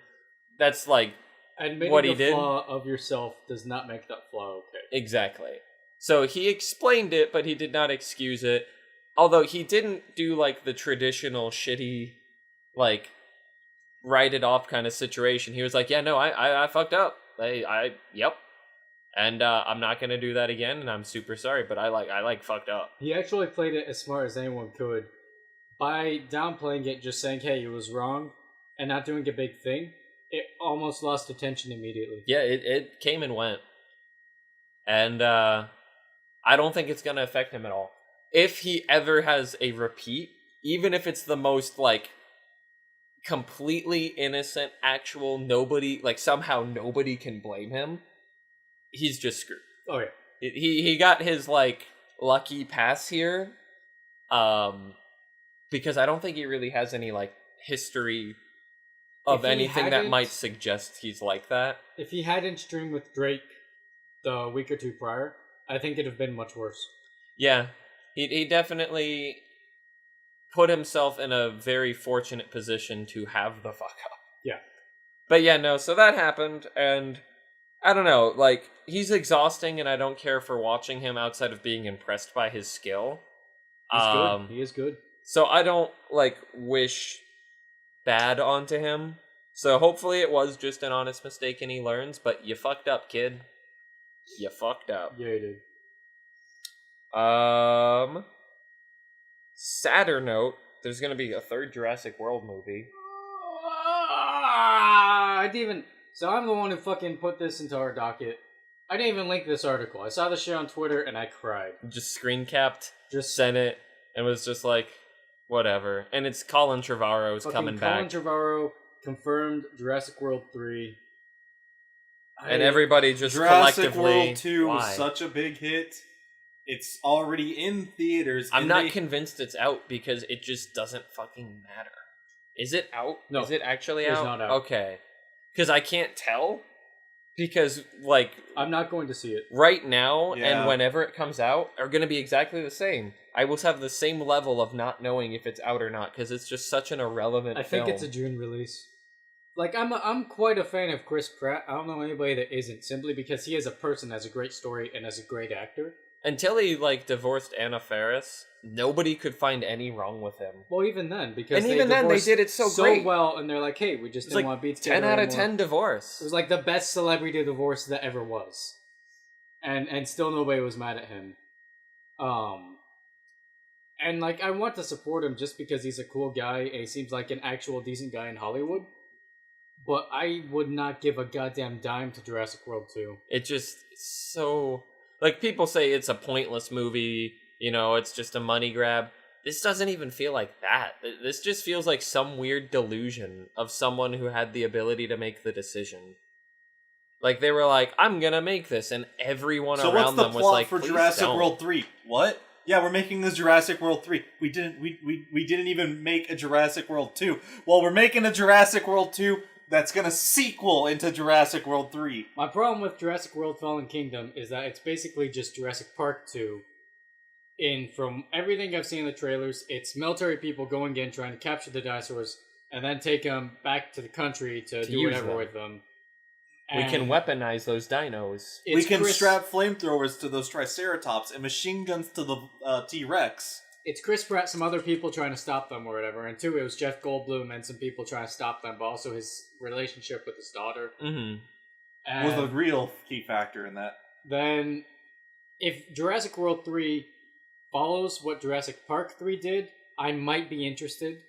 That's, like, Admitting what he the did. Flaw of yourself does not make that flaw okay. Exactly. So he explained it, but he did not excuse it. Although he didn't do, like, the traditional shitty, like, write it off kind of situation. He was like, yeah, no, I fucked up. Yep. And I'm not going to do that again, and I'm super sorry, but I fucked up. He actually played it as smart as anyone could. By downplaying it, just saying, hey, it was wrong, and not doing a big thing, it almost lost attention immediately. Yeah, it came and went. And I don't think it's going to affect him at all. If he ever has a repeat, even if it's the most, like, completely innocent, actual nobody, like, somehow nobody can blame him, he's just screwed. Oh, yeah. He got his, like, lucky pass here, because I don't think he really has any, like, history of anything that might suggest he's like that. If he hadn't streamed with Drake the week or two prior, I think it'd have been much worse. Yeah, he definitely put himself in a very fortunate position to have the fuck up. Yeah. But yeah, no, so that happened, and I don't know, like, he's exhausting, and I don't care for watching him outside of being impressed by his skill. He's good. He is good. So I don't, like, wish bad onto him. So hopefully it was just an honest mistake and he learns, but you fucked up, kid. You fucked up. Yeah, you did. Sadder note, there's gonna be a third Jurassic World movie. I didn't even... So I'm the one who fucking put this into our docket. I didn't even link this article. I saw this shit on Twitter and I cried. Just screen capped, just sent it, and was just like, whatever. And it's Colin Trevorrow's coming back. Colin Trevorrow confirmed Jurassic World 3. And everybody just Jurassic collectively... World 2 was such a big hit. It's already in theaters. I'm not convinced it's out because it just doesn't fucking matter. Is it out? No. Is it actually out? It's not out. Okay. Because I can't tell. Because, like... I'm not going to see it. Right now, and whenever it comes out, are going to be exactly the same. I will have the same level of not knowing if it's out or not, because it's just such an irrelevant film. I think it's a June release. Like, I'm quite a fan of Chris Pratt. I don't know anybody that isn't, simply because he as a person has a great story and as a great actor. Until he, like, divorced Anna Faris, nobody could find any wrong with him. Well, even then, because they did it so great. Well, and they're like, hey, we just didn't want to be together 10 out of anymore. 10 divorce. It was like the best celebrity divorce that ever was. And still nobody was mad at him. And, like, I want to support him just because he's a cool guy and he seems like an actual decent guy in Hollywood. But I would not give a goddamn dime to Jurassic World 2. It just, it's so... Like, people say it's a pointless movie, you know, it's just a money grab. This doesn't even feel like that. This just feels like some weird delusion of someone who had the ability to make the decision. Like, they were like, I'm gonna make this, and everyone around them was like, So what's the plot for Jurassic World 3? What? Yeah, we're making this Jurassic World 3. We didn't even make a Jurassic World 2. Well, we're making a Jurassic World 2. that's gonna sequel into Jurassic World 3. My problem with Jurassic World Fallen Kingdom is that it's basically just Jurassic Park 2. From everything I've seen in the trailers, it's military people going in, trying to capture the dinosaurs, and then take them back to the country to do whatever with them. We can weaponize those dinos. We can strap flamethrowers to those Triceratops and machine guns to the T-Rex. It's Chris Pratt, some other people trying to stop them or whatever. And two, it was Jeff Goldblum and some people trying to stop them, but also his relationship with his daughter. Mm-hmm. Was the real key factor in that. Then, if Jurassic World 3 follows what Jurassic Park 3 did, I might be interested.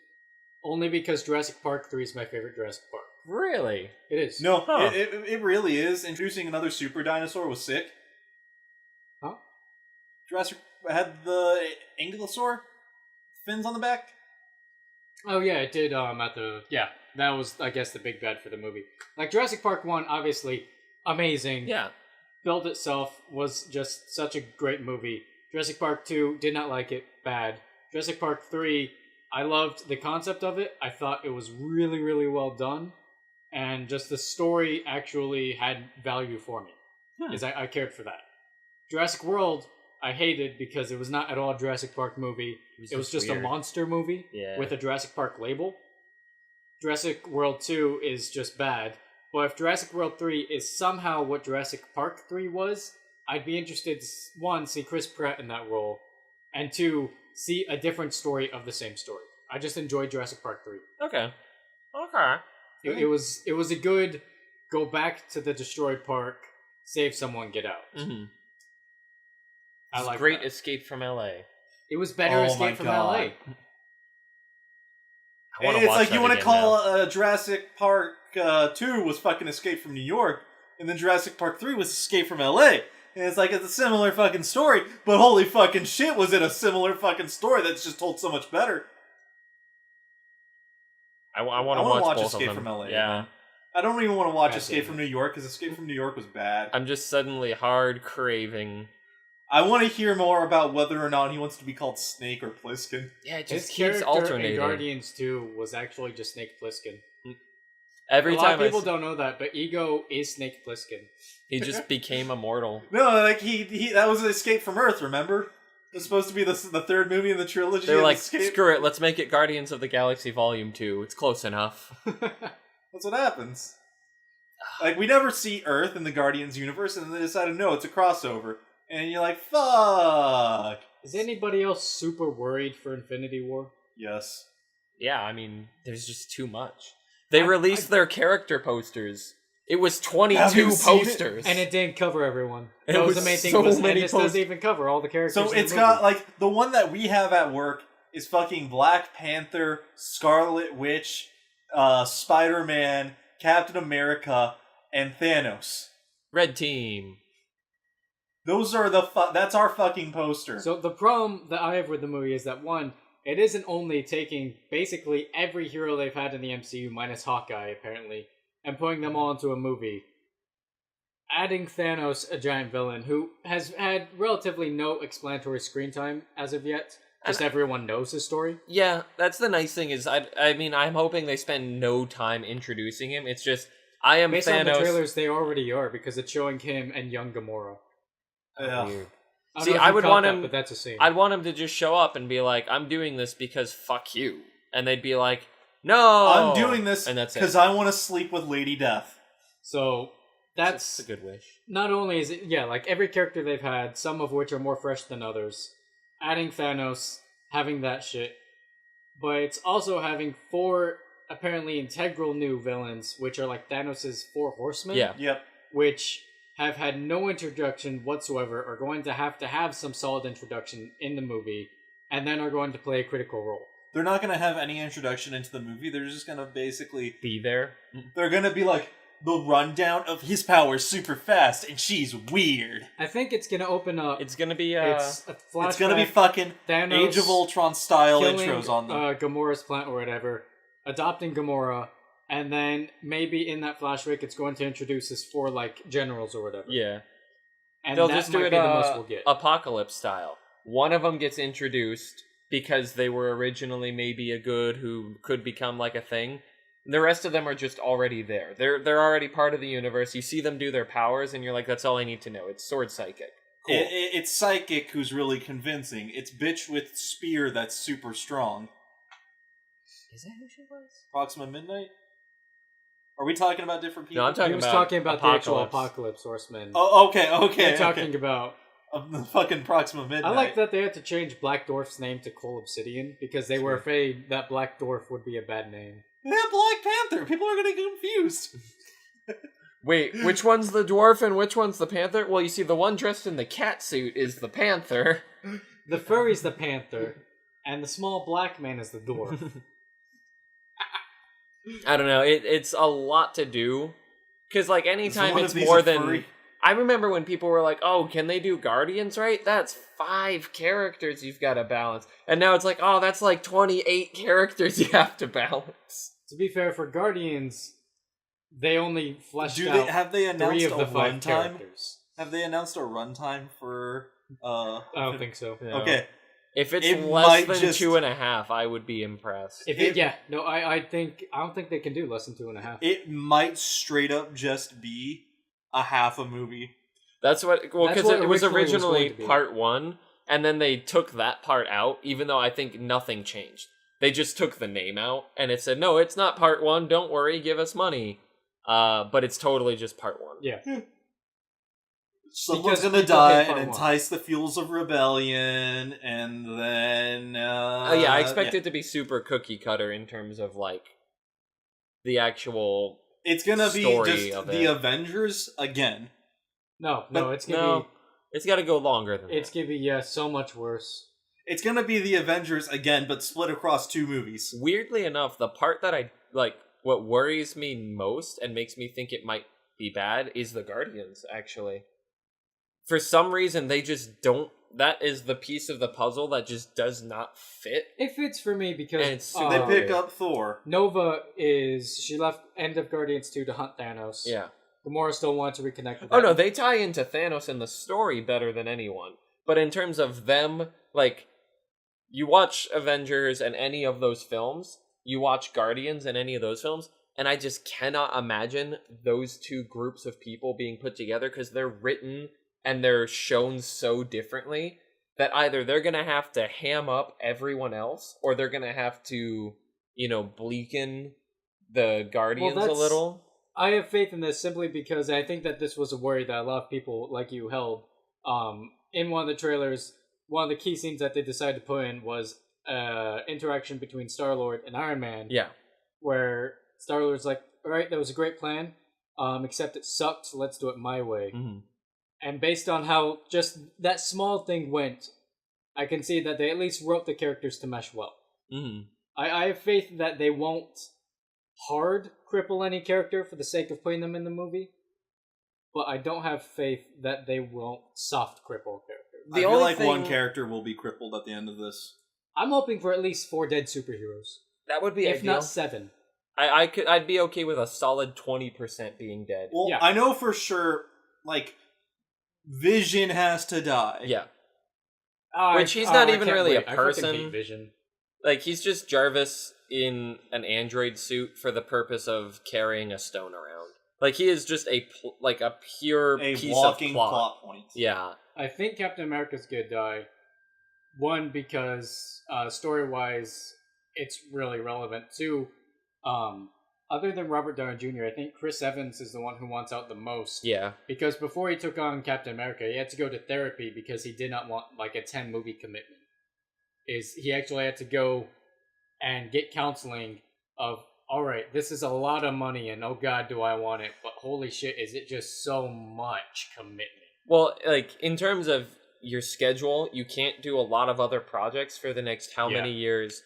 Only because Jurassic Park 3 is my favorite Jurassic Park. Really? It is. No, it really is. Introducing another super dinosaur was sick. Huh? Jurassic had the ankylosaur fins on the back. Oh yeah, it did. That was, I guess, the big bad for the movie. Like Jurassic Park 1, obviously amazing. Yeah. Build itself was just such a great movie. Jurassic Park 2, did not like it, bad. Jurassic Park 3, I loved the concept of it. I thought it was really, really well done. And just the story actually had value for me. Because I cared for that. Jurassic World, I hated because it was not at all a Jurassic Park movie. It was just weird. A monster movie with a Jurassic Park label. Jurassic World 2 is just bad. But if Jurassic World 3 is somehow what Jurassic Park 3 was, I'd be interested to, one, see Chris Pratt in that role, and two, see a different story of the same story. I just enjoyed Jurassic Park 3. Okay. It was a good go back to the destroyed park, save someone, get out. Mm-hmm. I like great that. Escape from LA. It was better Escape from LA. It's like you want to call Jurassic Park 2 was fucking Escape from New York, and then Jurassic Park 3 was Escape from LA. And it's like, it's a similar fucking story, but holy fucking shit, was it a similar fucking story that's just told so much better. I want to watch both Escape of them. from LA. Yeah. Man. I don't even want to watch Escape from New York, because Escape from New York was bad. I'm just suddenly hard craving. I want to hear more about whether or not he wants to be called Snake or Plissken. Yeah, it his just keeps alternating. In Guardians 2 was actually just Snake Plissken. A lot of people don't know that, but Ego is Snake Plissken. He just became immortal. No, like he that was Escape from Earth, remember? It was supposed to be the third movie in the trilogy. They're like, screw it, let's make it Guardians of the Galaxy Volume 2. It's close enough. That's what happens. Like, we never see Earth in the Guardians universe, and then they decided, no, it's a crossover. And you're like, fuck! Is anybody else super worried for Infinity War? Yes. Yeah, I mean, there's just too much. They released their character posters. It was 22 posters. And it didn't cover everyone. That was the main thing. And this doesn't even cover all the characters. So it's got, like, the one that we have at work is fucking Black Panther, Scarlet Witch, Spider-Man, Captain America, and Thanos. Red Team. Those are that's our fucking poster. So the problem that I have with the movie is that, one, it isn't only taking basically every hero they've had in the MCU, minus Hawkeye, apparently, and putting them all into a movie. Adding Thanos, a giant villain, who has had relatively no explanatory screen time as of yet. Just everyone knows his story. Yeah, that's the nice thing is, I mean, I'm hoping they spend no time introducing him. It's just, I am Based Thanos. on the trailers, they already are, because it's showing him and young Gamora. Yeah. Weird. See, I would want him, but that's a scene. I'd want him to just show up and be like, I'm doing this because fuck you. And they'd be like, no! I'm doing this and that's because I want to sleep with Lady Death. So, that's a good wish. Not only is it, like every character they've had, some of which are more fresh than others, adding Thanos, having that shit, but it's also having 4 apparently integral new villains, which are like Thanos' 4 horsemen. Yeah. Yep. Which have had no introduction whatsoever, are going to have some solid introduction in the movie, and then are going to play a critical role. They're not going to have any introduction into the movie. They're just going to basically be there. They're going to be like, the rundown of his power is super fast, and she's weird. I think it's going to open up. It's going to be it's a flashback. It's going to be fucking Thanos Age of Ultron style killing, intros on them. Gamora's plant or whatever, adopting Gamora, and then maybe in that flashback it's going to introduce his 4 like generals or whatever. Yeah. And they'll that just do might it be the most we'll get. Apocalypse style. One of them gets introduced because they were originally maybe a good who could become like a thing. The rest of them are just already there. They're already part of the universe. You see them do their powers, and you're like, that's all I need to know. It's sword psychic. Cool. It's psychic who's really convincing. It's bitch with spear that's super strong. Is that who she was? Proxima Midnight? Are we talking about different people? No, I'm talking about the actual Apocalypse Horseman. Oh, okay. You're talking about... the fucking Proxima Midnight. I like that they had to change Black Dwarf's name to Cole Obsidian, because they were afraid that Black Dwarf would be a bad name. Yeah, Black Panther! People are gonna get confused! Wait, which one's the dwarf and which one's the panther? Well, you see, the one dressed in the cat suit is the panther. The furry's the panther, and the small black man is the dwarf. I don't know, it's a lot to do. Because, like, anytime it's more than... Furry? I remember when people were like, oh, can they do Guardians right? That's 5 characters you've got to balance. And now it's like, oh, that's like 28 characters you have to balance. To be fair, for Guardians, they only fleshed out have they announced 3 of the 5 characters. Have they announced a runtime for... I don't think so. No. Okay. If it's less than 2.5, I would be impressed. I don't think they can do less than 2.5. It might straight up just be a half a movie. That's what... Well, because it was originally part 1, and then they took that part out, even though I think nothing changed. They just took the name out, and it said, no, it's not part 1, don't worry, give us money. But it's totally just part 1. Yeah. Someone's gonna die and entice the fuels of rebellion, and then... yeah, I expect it to be super cookie cutter in terms of, like, the actual... It's gonna be just the Avengers again. No, it's gonna be... It's gotta go longer than that. It's gonna be, so much worse. It's gonna be the Avengers again, but split across 2 movies. Weirdly enough, the part that I, like, what worries me most and makes me think it might be bad is the Guardians, actually. For some reason, they just don't... That is the piece of the puzzle that just does not fit. It fits for me because... they pick up Thor. Nova she left end of Guardians 2 to hunt Thanos. Yeah. Gamora still wants to reconnect with Oh, no, they tie into Thanos in the story better than anyone. But in terms of them, like, you watch Avengers and any of those films, you watch Guardians and any of those films, and I just cannot imagine those 2 groups of people being put together because they're written... and they're shown so differently that either they're going to have to ham up everyone else or they're going to have to, bleaken the Guardians a little. I have faith in this simply because I think that this was a worry that a lot of people like you held. In one of the trailers, one of the key scenes that they decided to put in was interaction between Star-Lord and Iron Man. Yeah. Where Star-Lord's like, all right, that was a great plan, except it sucked, so let's do it my way. Mm-hmm. And based on how just that small thing went, I can see that they at least wrote the characters to mesh well. Mm-hmm. I have faith that they won't hard cripple any character for the sake of putting them in the movie, but I don't have faith that they won't soft cripple characters. I feel like one character will be crippled at the end of this. I'm hoping for at least 4 dead superheroes. That would be if ideal. not 7. I'd be okay with a solid 20% being dead. Well, yeah. I know for sure, like... Vision has to die. Yeah. Which he's not even really a person. I hate Vision. Like, he's just Jarvis in an android suit for the purpose of carrying a stone around. Like, he is just a pure piece walking of plot point. Yeah. I think Captain America's gonna die. One, because story-wise, it's really relevant. 2, other than Robert Downey Jr., I think Chris Evans is the one who wants out the most. Yeah. Because before he took on Captain America, he had to go to therapy because he did not want, like, a 10-movie commitment. He actually had to go and get counseling of, alright, this is a lot of money, and oh god, do I want it, but holy shit, is it just so much commitment. Well, like, in terms of your schedule, you can't do a lot of other projects for the next how many years.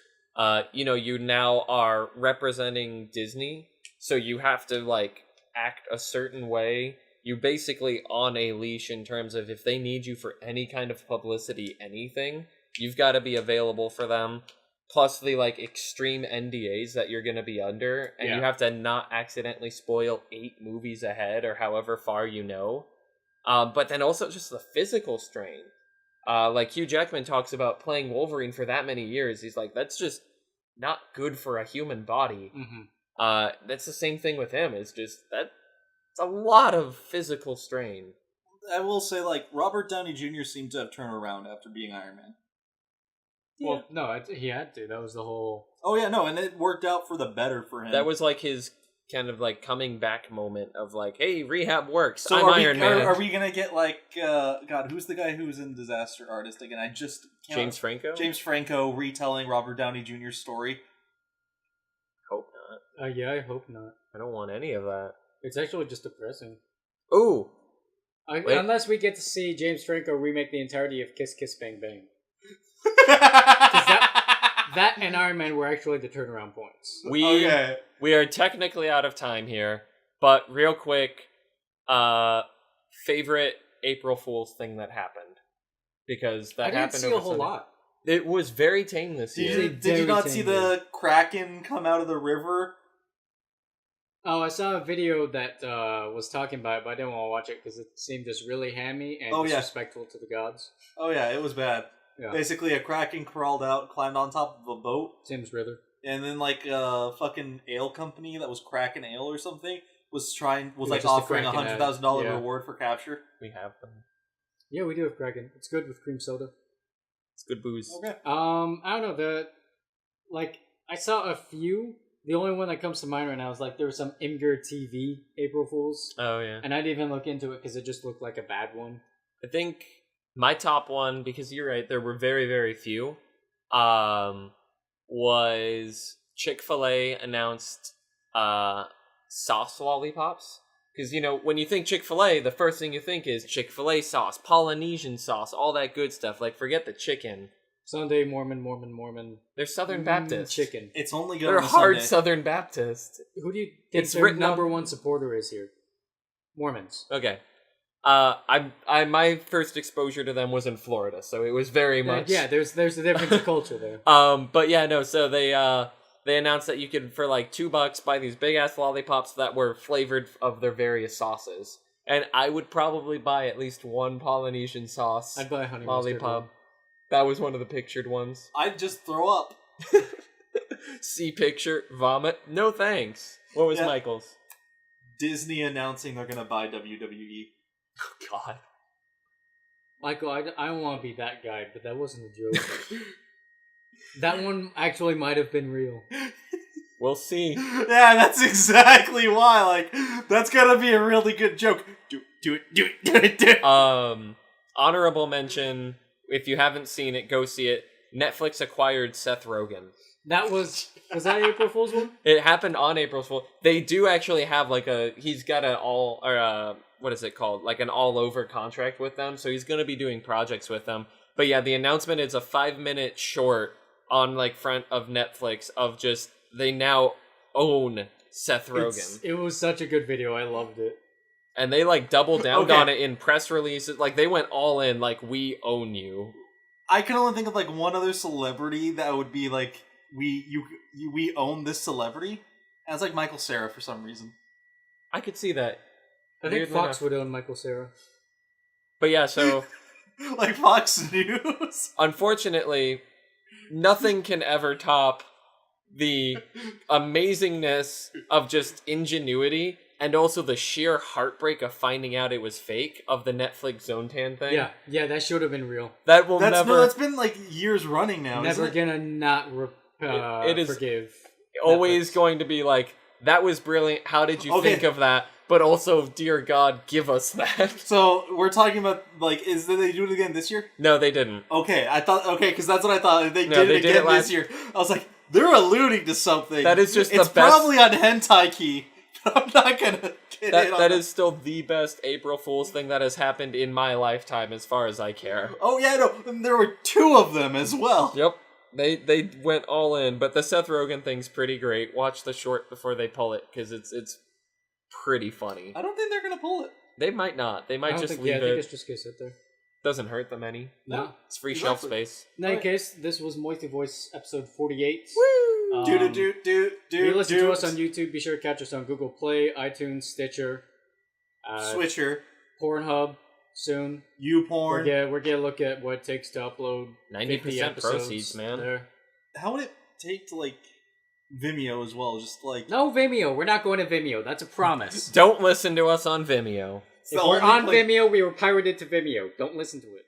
You now are representing Disney, so you have to, like, act a certain way. You're basically on a leash in terms of if they need you for any kind of publicity, anything, you've got to be available for them. Plus the, like, extreme NDAs that you're going to be under, and you have to not accidentally spoil 8 movies ahead or however far you know. But then also just the physical strain. Like Hugh Jackman talks about playing Wolverine for that many years. He's like, that's just not good for a human body. Mm-hmm. That's the same thing with him. It's just that it's a lot of physical strain. I will say, like, Robert Downey Jr. seemed to have turned around after being Iron Man. Well, no, he had to. That was the whole... Oh, yeah, no, and it worked out for the better for him. That was like his kind of like coming back moment of like, hey, rehab works. So I'm Iron Man. Are we gonna get like, God, who's the guy who was in Disaster Artist again? I just can't... James Franco? James Franco retelling Robert Downey Jr.'s story. Hope not. Yeah, I hope not. I don't want any of that. It's actually just depressing. Ooh. Unless we get to see James Franco remake the entirety of Kiss Kiss Bang Bang. That and Iron Man were actually the turnaround points. We are technically out of time here, but real quick, favorite April Fool's thing that happened, because that happened. I didn't see a whole lot. It was very tame this year. Did you not see the Kraken come out of the river? Oh, I saw a video that was talking about it, but I didn't want to watch it because it seemed just really hammy and disrespectful to the gods. Oh yeah, it was bad. Yeah. Basically, a Kraken crawled out, climbed on top of a boat. Seems Riddler. And then, like, a fucking ale company that was Kraken Ale or something was offering $100,000 reward for capture. We have them. Yeah, we do have Kraken. It's good with cream soda. It's good booze. Okay. I don't know. I saw a few. The only one that comes to mind right now is, like, there was some Imgur TV April Fools. Oh, yeah. And I didn't even look into it because it just looked like a bad one. I think my top one, because you're right, there were very, very few, was Chick-fil-A announced sauce lollipops. Because, you know, when you think Chick-fil-A, the first thing you think is Chick-fil-A sauce, Polynesian sauce, all that good stuff. Like, forget the chicken. Sunday, Mormon. They're Southern Baptist. Chicken. It's only good. They're hard Sunday. Southern Baptist. Who do you think their number one supporter is here? Mormons. Okay. My first exposure to them was in Florida, so it was very much. Yeah, there's a difference of culture there. But yeah, no. So they announced that you could, for like $2, buy these big ass lollipops that were flavored of their various sauces, and I would probably buy at least one Polynesian sauce. I'd buy a honey lollipop. That was one of the pictured ones. I'd just throw up. See picture, vomit. No thanks. What was Michael's? Disney announcing they're gonna buy WWE. Oh, God. Michael, I don't want to be that guy, but that wasn't a joke. That one actually might have been real. We'll see. Yeah, that's exactly why. Like, that's gonna be a really good joke. Do it. Honorable mention, if you haven't seen it, go see it. Netflix acquired Seth Rogen. Was that April Fool's one? It happened on April Fool's. They do actually have he's got what is it called? Like an all-over contract with them, so he's going to be doing projects with them. But yeah, the announcement is a 5-minute short on like front of Netflix of just, they now own Seth Rogen. It was such a good video, I loved it. And they like doubled down on it in press releases, like they went all in, like, we own you. I can only think of like one other celebrity that would be like, we own this celebrity. And it's like Michael Cera for some reason. I could see that. I think Fox would own Michael Cera. But yeah, so... like Fox News? Unfortunately, nothing can ever top the amazingness of just ingenuity and also the sheer heartbreak of finding out it was fake of the Netflix Zontan thing. Yeah, that should have been real. That will never... No, that's been like years running now, Never isn't it? gonna not it is forgive. Always Netflix. Going to be like, that was brilliant, how did you think of that? But also, dear God, give us that. So, we're talking about, like, did they do it again this year? No, they didn't. Okay, because that's what I thought. They did it again this year. I was like, they're alluding to something. That is just the best. It's probably on Hentai Key, but I'm not gonna get it. That is still the best April Fool's thing that has happened in my lifetime, as far as I care. Oh yeah, no, and there were 2 of them as well. Yep. They went all in, but the Seth Rogen thing's pretty great. Watch the short before they pull it, because it's pretty funny. I don't think they're gonna pull it. They might not. They might just leave it. I think it's just gonna sit there. Doesn't hurt them any. No. It's free shelf space. In any case, this was MoistyVoice episode 48. Woo! If you listen to us on YouTube, be sure to catch us on Google Play, iTunes, Stitcher, Switcher, Pornhub, soon. YouPorn. We're gonna look at what it takes to upload 90% proceeds, man. How would it take to, like, Vimeo as well. Just like no Vimeo. We're not going to Vimeo. That's a promise. Don't listen to us on Vimeo. If we're on Vimeo, we were pirated to Vimeo. Don't listen to it.